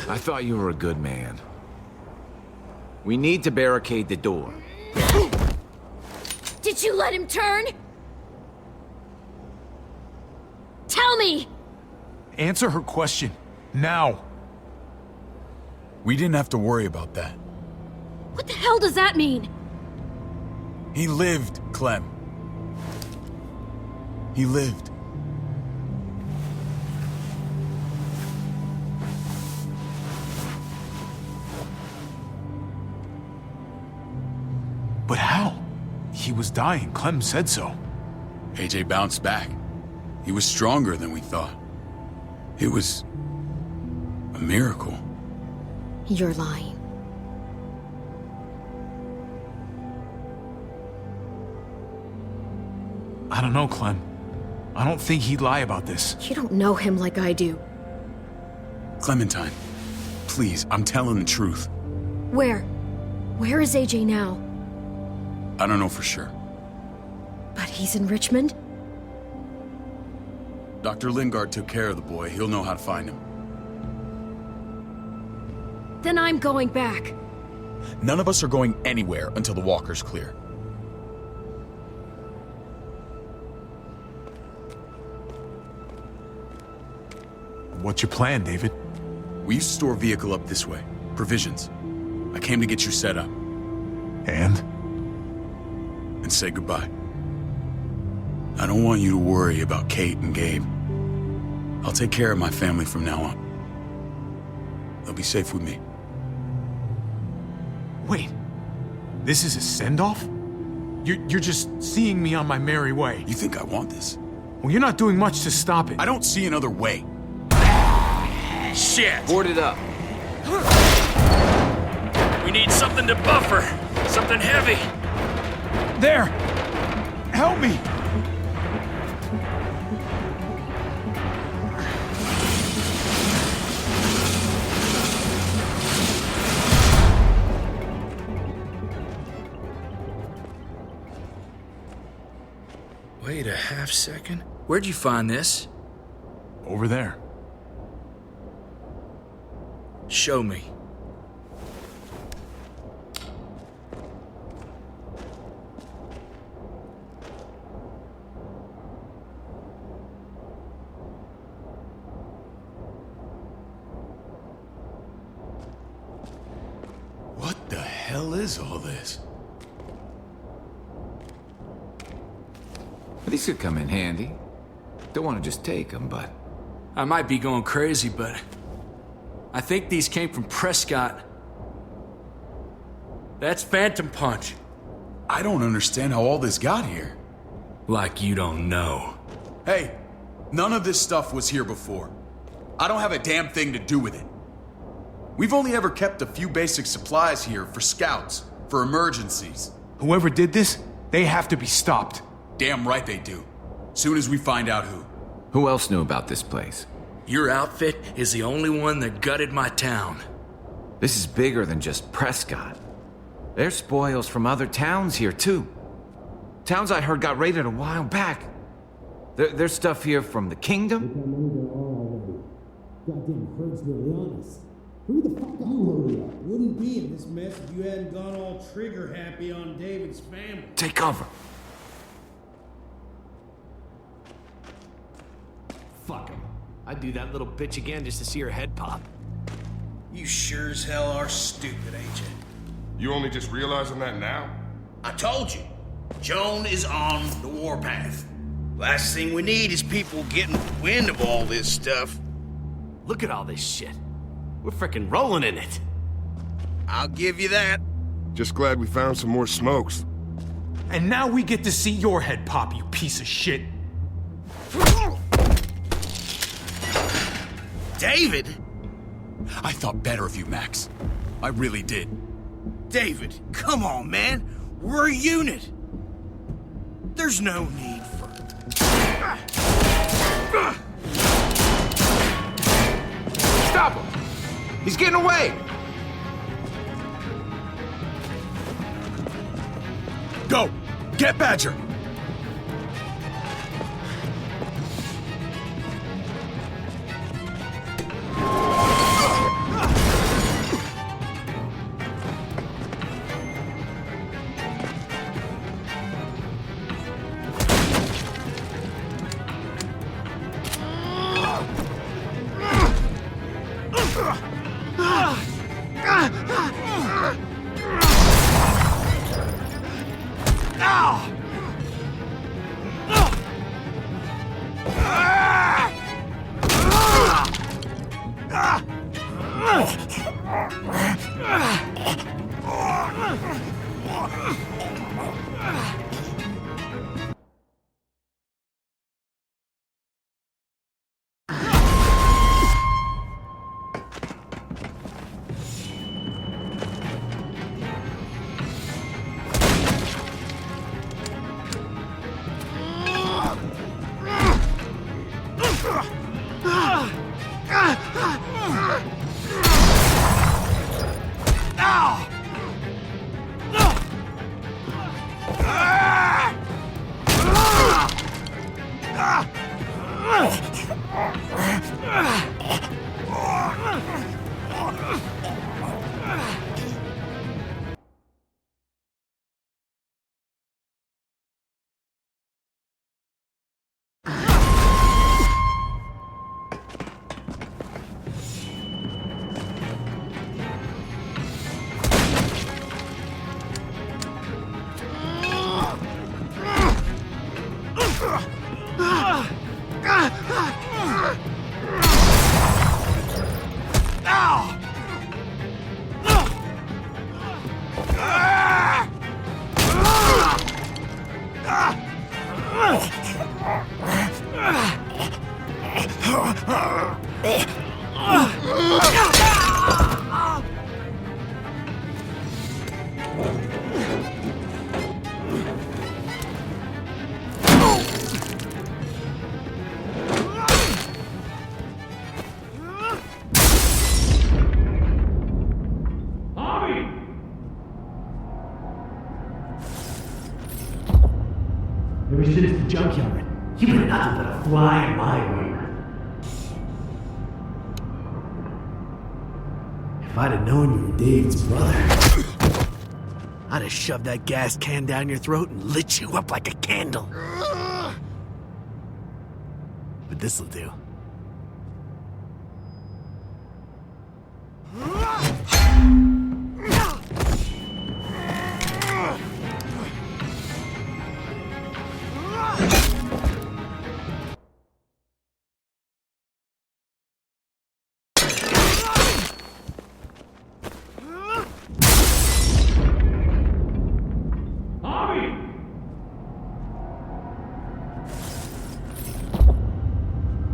I thought you were a good man. We need to barricade the door. Did you let him turn? Tell me! Answer her question. Now. We didn't have to worry about that. What the hell does that mean? He lived, Clem. He lived. But how? He was dying. Clem said so. AJ bounced back. He was stronger than we thought. It was a miracle. You're lying. I don't know, Clem. I don't think he'd lie about this. You don't know him like I do. Clementine, please, I'm telling the truth. Where? Where is AJ now? I don't know for sure. But he's in Richmond? Dr. Lingard took care of the boy. He'll know how to find him. Then I'm going back. None of us are going anywhere until the walker's clear. What's your plan, David? We used to store a vehicle up this way. Provisions. I came to get you set up. And say goodbye. I don't want you to worry about Kate and Gabe. I'll take care of my family from now on. They'll be safe with me. Wait. This is a send-off? You're just seeing me on my merry way. You think I want this? Well, you're not doing much to stop it. I don't see another way. Shit! Board it up. We need something to buffer. Something heavy. There! Help me! Wait a half second. Where'd you find this? Over there. Show me. What the hell is all this? These could come in handy. Don't want to just take them, but... I might be going crazy, but... I think these came from Prescott. That's Phantom Punch. I don't understand how all this got here. Like you don't know. Hey, none of this stuff was here before. I don't have a damn thing to do with it. We've only ever kept a few basic supplies here for scouts, for emergencies. Whoever did this, they have to be stopped. Damn right they do. Soon as we find out who. Who else knew about this place? Your outfit is the only one that gutted my town. This is bigger than just Prescott. There's spoils from other towns here, too. Towns I heard got raided a while back. There's stuff here from the Kingdom. Goddamn herd's really on us. Hurry the fuck up. You hurry up. Wouldn't be in this mess if you hadn't gone all trigger happy on David's family. Take cover. Fuck him. I'd do that little bitch again just to see her head pop. You sure as hell are stupid, ain't you? You only just realizing that now? I told you. Joan is on the warpath. Last thing we need is people getting wind of all this stuff. Look at all this shit. We're frickin' rolling in it. I'll give you that. Just glad we found some more smokes. And now we get to see your head pop, you piece of shit. David? I thought better of you, Max. I really did. David, come on, man. We're a unit. There's no need for... Stop him! He's getting away! Go! Get Badger! Ever since the junkyard, you've been nothing but a fly in my wing. If I'd have known you were David's brother, I'd have shoved that gas can down your throat and lit you up like a candle. But this'll do.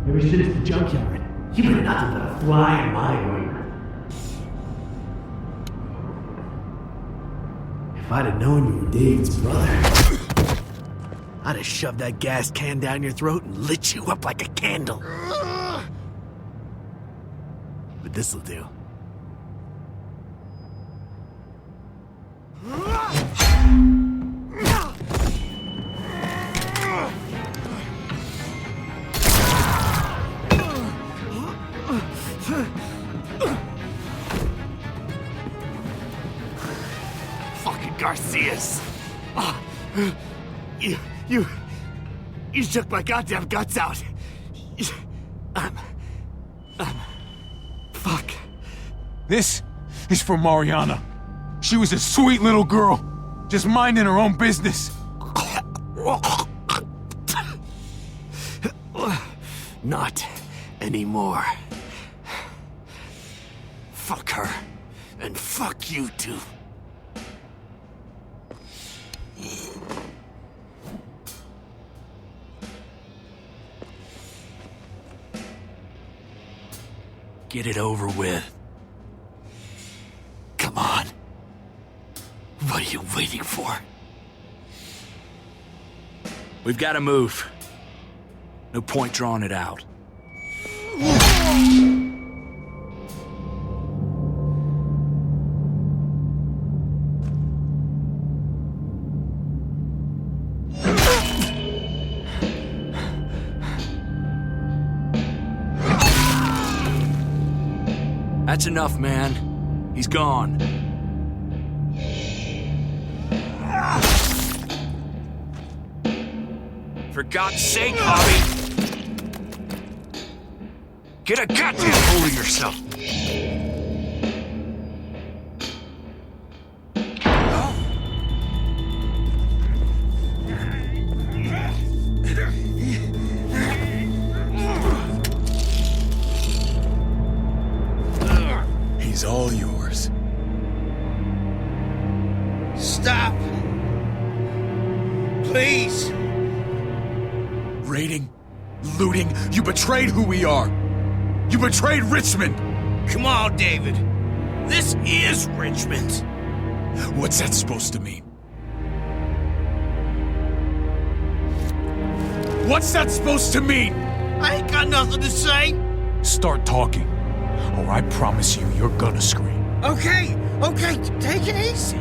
Ever since the junkyard, you've been nothing but a fly in my wing. If I'd have known you were David's brother, I'd have shoved that gas can down your throat and lit you up like a candle. But this'll do. Fucking Garcias! Oh, you shook my goddamn guts out. Fuck. This is for Mariana. She was a sweet little girl, just minding her own business. Not anymore. her. And fuck you too. Get it over with. Come on. What are you waiting for? We've got to move. No point drawing it out. That's enough, man. He's gone. For God's sake, Bobby! Get a goddamn hold of yourself! He's all yours. Stop! Please! Raiding, looting, you betrayed who we are! You betrayed Richmond! Come on, David. This is Richmond. What's that supposed to mean? What's that supposed to mean? I ain't got nothing to say. Start talking, or I promise you, you're gonna scream. Okay, take it easy.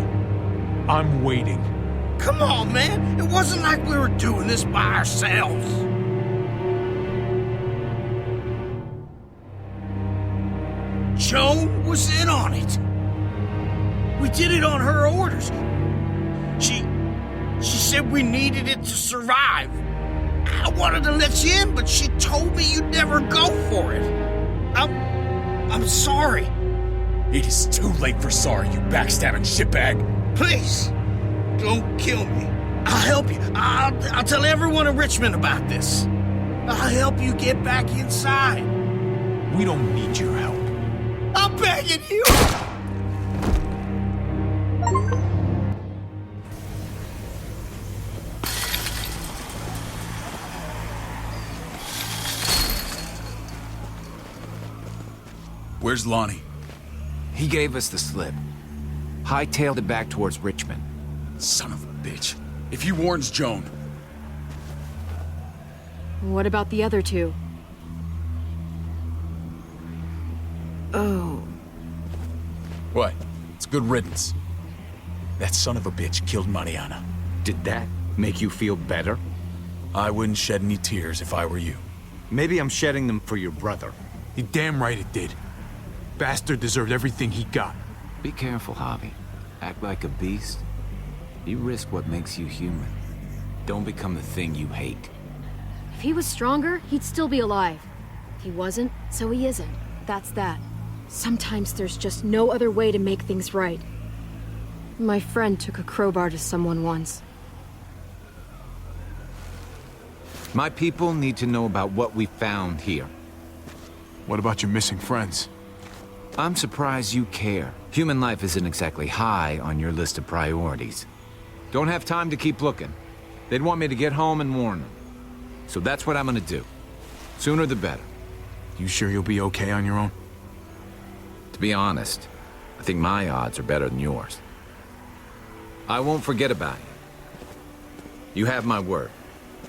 I'm waiting. Come on, man. It wasn't like we were doing this by ourselves. Joan was in on it. We did it on her orders. She said we needed it to survive. I wanted to let you in, but she told me you'd never go for it. I'm sorry. It is too late for sorry, you backstabbing shitbag. Please, don't kill me. I'll help you. I'll tell everyone in Richmond about this. I'll help you get back inside. We don't need your help. I'm begging you! Where's Lonnie? He gave us the slip. Hightailed it back towards Richmond. Son of a bitch. If he warns Joan... What about the other two? Oh. What? It's good riddance. That son of a bitch killed Mariana. Did that make you feel better? I wouldn't shed any tears if I were you. Maybe I'm shedding them for your brother. You're damn right it did. Bastard deserved everything he got. Be careful, Javi. Act like a beast. You risk what makes you human. Don't become the thing you hate. If he was stronger, he'd still be alive. He wasn't, so he isn't. That's that. Sometimes there's just no other way to make things right. My friend took a crowbar to someone once. My people need to know about what we found here. What about your missing friends? I'm surprised you care. Human life isn't exactly high on your list of priorities. Don't have time to keep looking. They'd want me to get home and warn them. So that's what I'm gonna do. Sooner the better. You sure you'll be okay on your own? To be honest, I think my odds are better than yours. I won't forget about you. You have my word.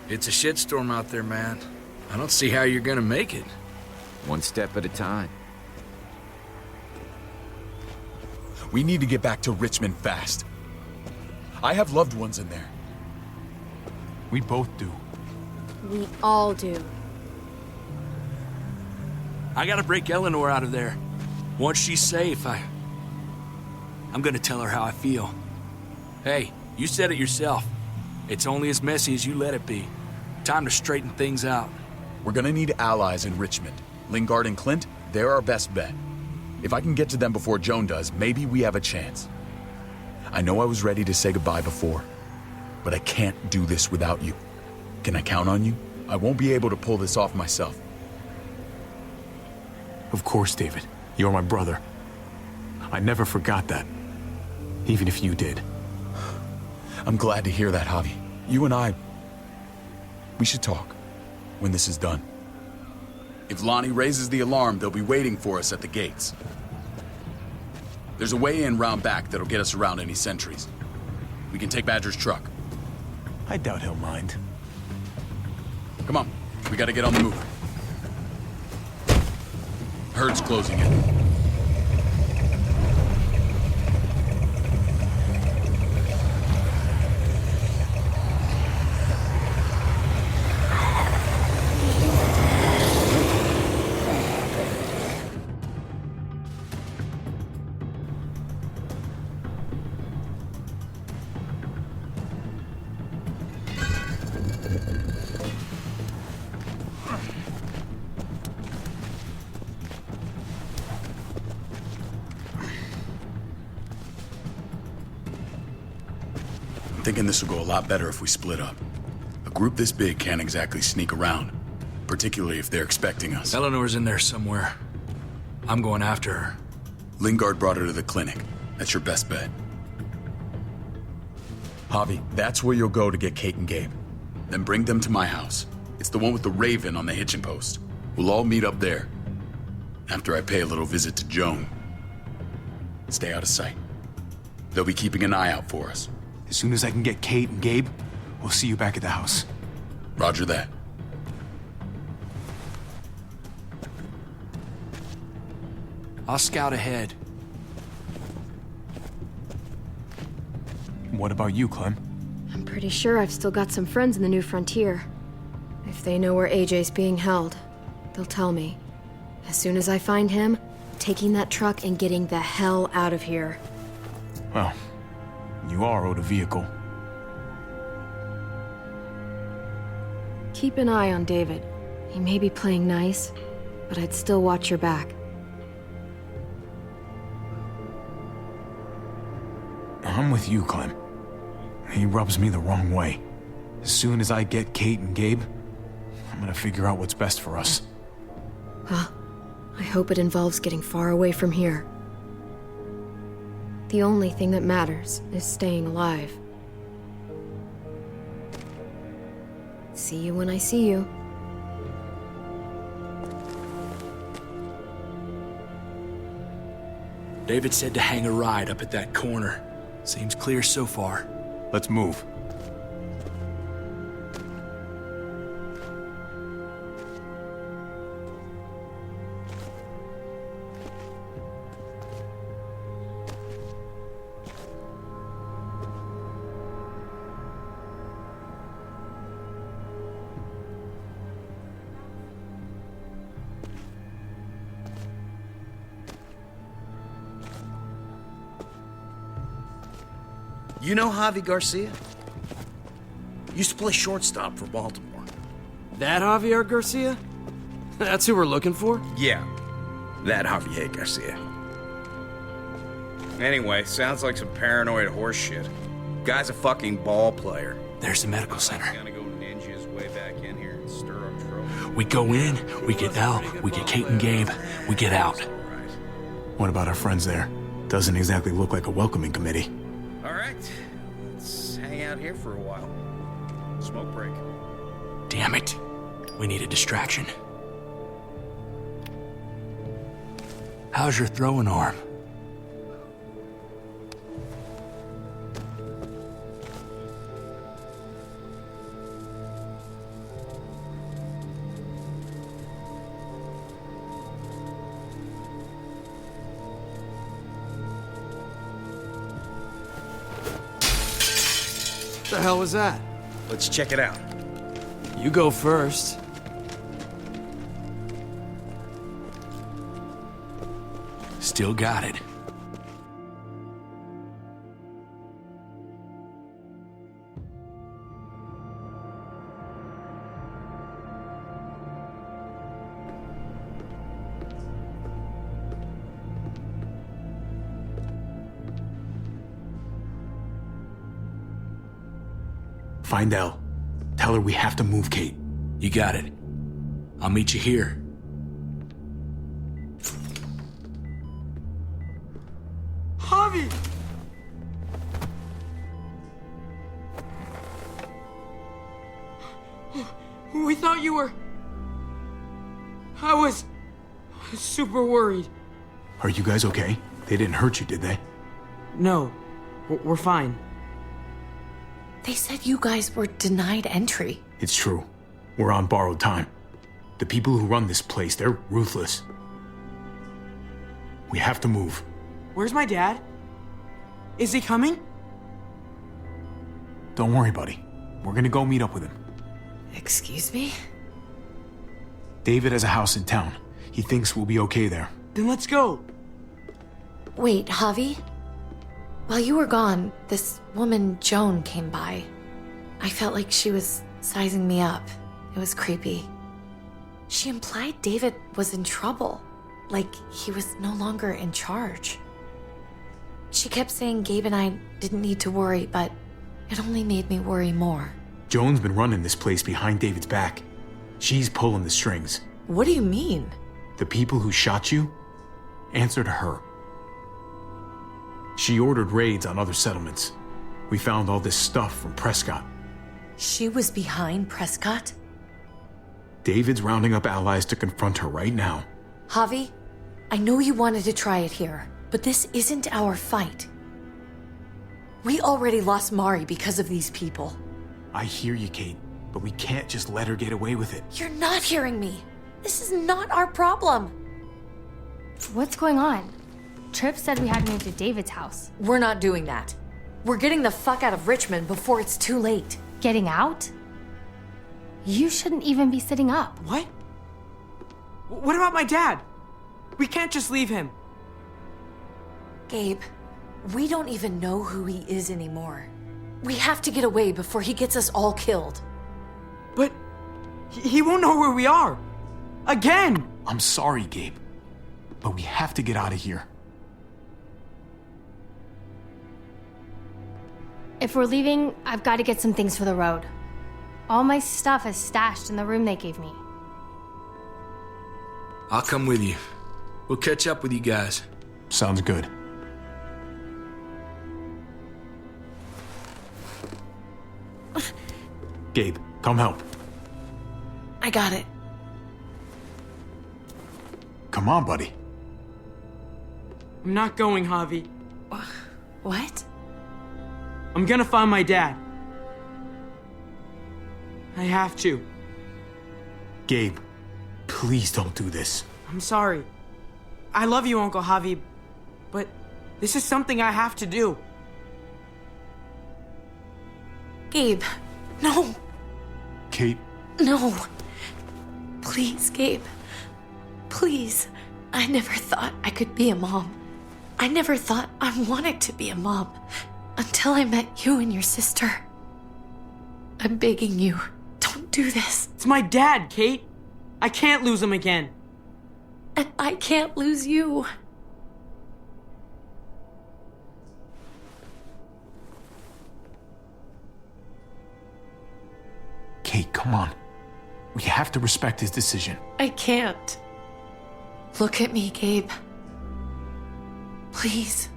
It's a shitstorm out there, man. I don't see how you're gonna make it. One step at a time. We need to get back to Richmond fast. I have loved ones in there. We both do. We all do. I gotta break Eleanor out of there. Once she's safe, I'm gonna tell her how I feel. Hey, you said it yourself. It's only as messy as you let it be. Time to straighten things out. We're gonna need allies in Richmond. Lingard and Clint, they're our best bet. If I can get to them before Joan does, maybe we have a chance. I know I was ready to say goodbye before, but I can't do this without you. Can I count on you? I won't be able to pull this off myself. Of course, David. You're my brother. I never forgot that. Even if you did. I'm glad to hear that, Javi. You and I... we should talk when this is done. If Lonnie raises the alarm, they'll be waiting for us at the gates. There's a way in round back that'll get us around any sentries. We can take Badger's truck. I doubt he'll mind. Come on, we gotta get on the move. Herd's closing in. Thinking this will go a lot better if we split up. A group this big can't exactly sneak around, particularly if they're expecting us. Eleanor's in there somewhere. I'm going after her. Lingard brought her to the clinic. That's your best bet. Javi, that's where you'll go to get Kate and Gabe. Then bring them to my house. It's the one with the Raven on the hitching post. We'll all meet up there. After I pay a little visit to Joan. Stay out of sight. They'll be keeping an eye out for us. As soon as I can get Kate and Gabe, we'll see you back at the house. Roger that. I'll scout ahead. What about you, Clem? I'm pretty sure I've still got some friends in the New Frontier. If they know where AJ's being held, they'll tell me. As soon as I find him, taking that truck and getting the hell out of here. Well, you are owed a vehicle. Keep an eye on David. He may be playing nice, but I'd still watch your back. I'm with you, Clem. He rubs me the wrong way. As soon as I get Kate and Gabe, I'm gonna figure out what's best for us. Well, I hope it involves getting far away from here. The only thing that matters is staying alive. See you when I see you. David said to hang a ride up at that corner. Seems clear so far. Let's move. You know Javi Garcia? Used to play shortstop for Baltimore. That Javier Garcia? That's who we're looking for? Yeah, that Javier Garcia. Anyway, sounds like some paranoid horse shit. Guy's a fucking ball player. There's the medical center. Gonna go ninja his way back in here and stir up trouble. We go in, we get Elle, we get Kate and Gabe, we get out. What about our friends there? Doesn't exactly look like a welcoming committee. All right, let's hang out here for a while. Smoke break. Damn it. We need a distraction. How's your throwing arm? What the hell was that? Let's check it out. You go first. Still got it. Find Elle. Tell her we have to move Kate. You got it. I'll meet you here. We thought you were... I was super worried. Are you guys okay? They didn't hurt you, did they? No, we're fine. They said you guys were denied entry. It's true. We're on borrowed time. The people who run this place, they're ruthless. We have to move. Where's my dad? Is he coming? Don't worry, buddy. We're gonna go meet up with him. Excuse me? David has a house in town. He thinks we'll be okay there. Then let's go. Wait, Javi? While you were gone, this woman, Joan, came by. I felt like she was sizing me up. It was creepy. She implied David was in trouble, like he was no longer in charge. She kept saying Gabe and I didn't need to worry, but it only made me worry more. Joan's been running this place behind David's back. She's pulling the strings. What do you mean? The people who shot you answer to her. She ordered raids on other settlements. We found all this stuff from Prescott. She was behind Prescott? David's rounding up allies to confront her right now. Javi, I know you wanted to try it here, but this isn't our fight. We already lost Mari because of these people. I hear you, Kate, but we can't just let her get away with it. You're not hearing me. This is not our problem. What's going on? Tripp said we had to move to David's house. We're not doing that. We're getting the fuck out of Richmond before it's too late. Getting out? You shouldn't even be sitting up. What? What about my dad? We can't just leave him. Gabe, we don't even know who he is anymore. We have to get away before he gets us all killed. But he won't know where we are. Again! I'm sorry, Gabe, but we have to get out of here. If we're leaving, I've got to get some things for the road. All my stuff is stashed in the room they gave me. I'll come with you. We'll catch up with you guys. Sounds good. Gabe, come help. I got it. Come on, buddy. I'm not going, Javi. What? I'm gonna find my dad. I have to. Gabe, please don't do this. I'm sorry. I love you, Uncle Javi, but this is something I have to do. Gabe, no. Kate? No. Please, Gabe. Please. I never thought I could be a mom. I never thought I wanted to be a mom until I met you and your sister. I'm begging you, don't do this. It's my dad, Kate. I can't lose him again. And I can't lose you. Kate, come on. We have to respect his decision. I can't. Look at me, Gabe. Please.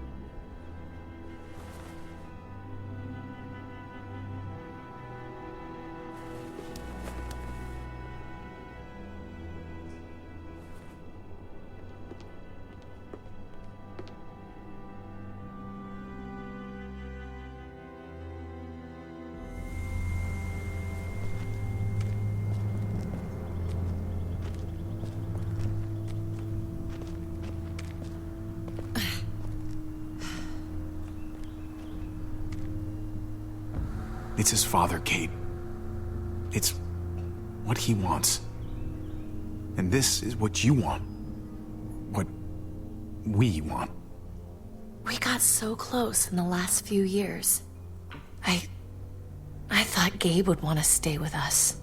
It's his father, Kate. It's what he wants. And this is what you want. What we want. We got so close in the last few years. I thought Gabe would want to stay with us.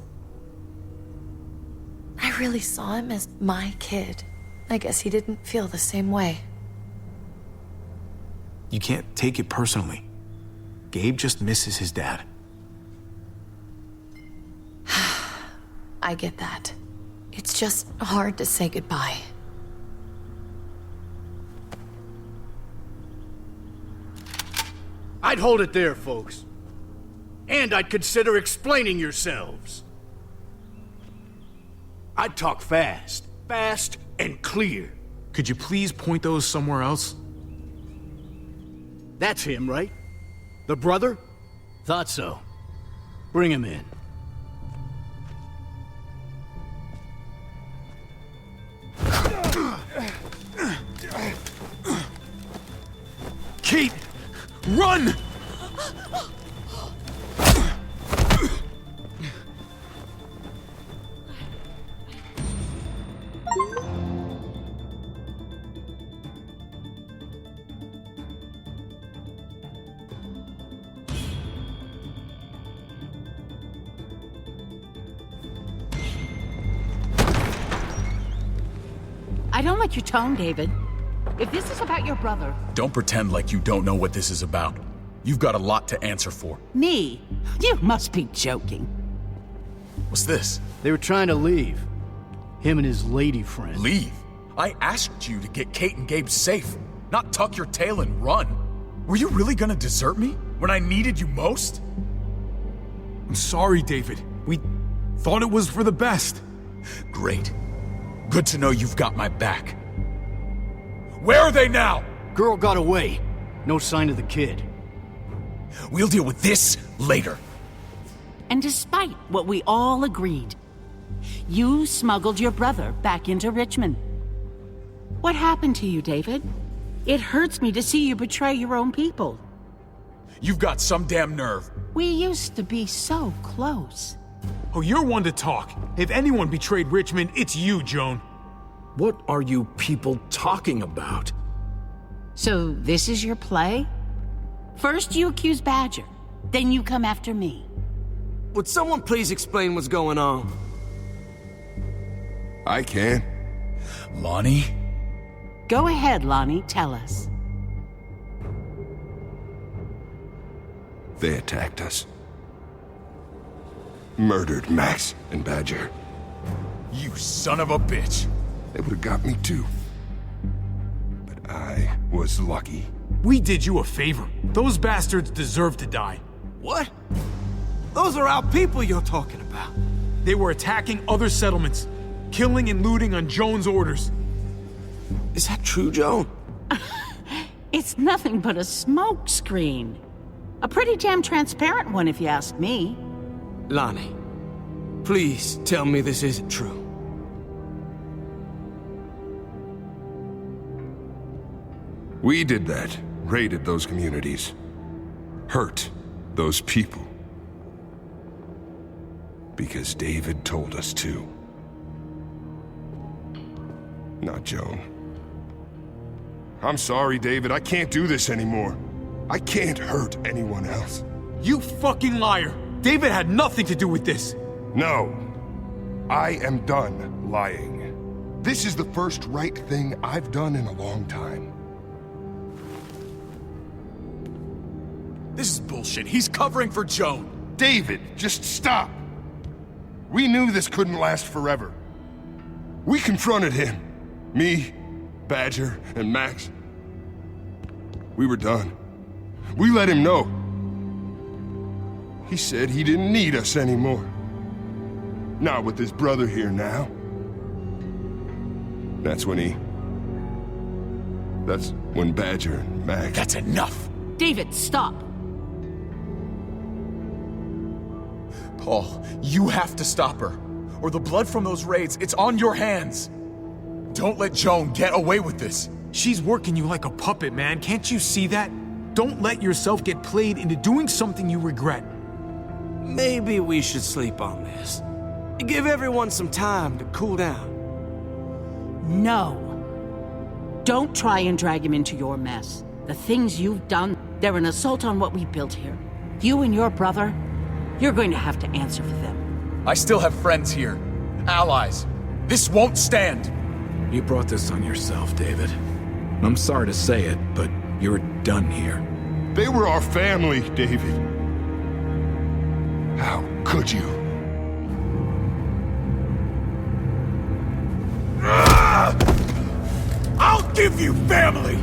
I really saw him as my kid. I guess he didn't feel the same way. You can't take it personally. Gabe just misses his dad. I get that. It's just hard to say goodbye. I'd hold it there, folks. And I'd consider explaining yourselves. I talk fast. Fast and clear. Could you please point those somewhere else? That's him, right? The brother? Thought so. Bring him in. Kate! Run! I don't like your tone, David. If this is about your brother... Don't pretend like you don't know what this is about. You've got a lot to answer for. Me? You must be joking. What's this? They were trying to leave. Him and his lady friend. Leave? I asked you to get Kate and Gabe safe, not tuck your tail and run. Were you really gonna desert me when I needed you most? I'm sorry, David. We thought it was for the best. Great. Good to know you've got my back. Where are they now? Girl got away. No sign of the kid. We'll deal with this later. And despite what we all agreed, you smuggled your brother back into Richmond. What happened to you, David? It hurts me to see you betray your own people. You've got some damn nerve. We used to be so close. Oh, you're one to talk. If anyone betrayed Richmond, it's you, Joan. What are you people talking about? So this is your play? First you accuse Badger, then you come after me. Would someone please explain what's going on? I can. Lonnie? Go ahead, Lonnie, tell us. They attacked us. Murdered Max and Badger. You son of a bitch! They would have got me too. But I was lucky. We did you a favor. Those bastards deserve to die. What? Those are our people you're talking about. They were attacking other settlements, killing and looting on Joan's orders. Is that true, Joan? It's nothing but a smoke screen. A pretty damn transparent one, if you ask me. Lonnie, please tell me this isn't true. We did that. Raided those communities. Hurt those people. Because David told us to. Not Joan. I'm sorry, David. I can't do this anymore. I can't hurt anyone else. You fucking liar! David had nothing to do with this. No. I am done lying. This is the first right thing I've done in a long time. This is bullshit. He's covering for Joan. David, just stop. We knew this couldn't last forever. We confronted him. Me, Badger, and Max. We were done. We let him know. He said he didn't need us anymore. Not with his brother here now. That's when Badger and Max... That's enough! David, stop! Paul, you have to stop her. Or the blood from those raids, it's on your hands. Don't let Joan get away with this. She's working you like a puppet, man. Can't you see that? Don't let yourself get played into doing something you regret. Maybe we should sleep on this. Give everyone some time to cool down. No. Don't try and drag him into your mess. The things you've done, they're an assault on what we built here. You and your brother, you're going to have to answer for them. I still have friends here. Allies. This won't stand. You brought this on yourself, David. I'm sorry to say it, but you're done here. They were our family, David. How could you? I'll give you family!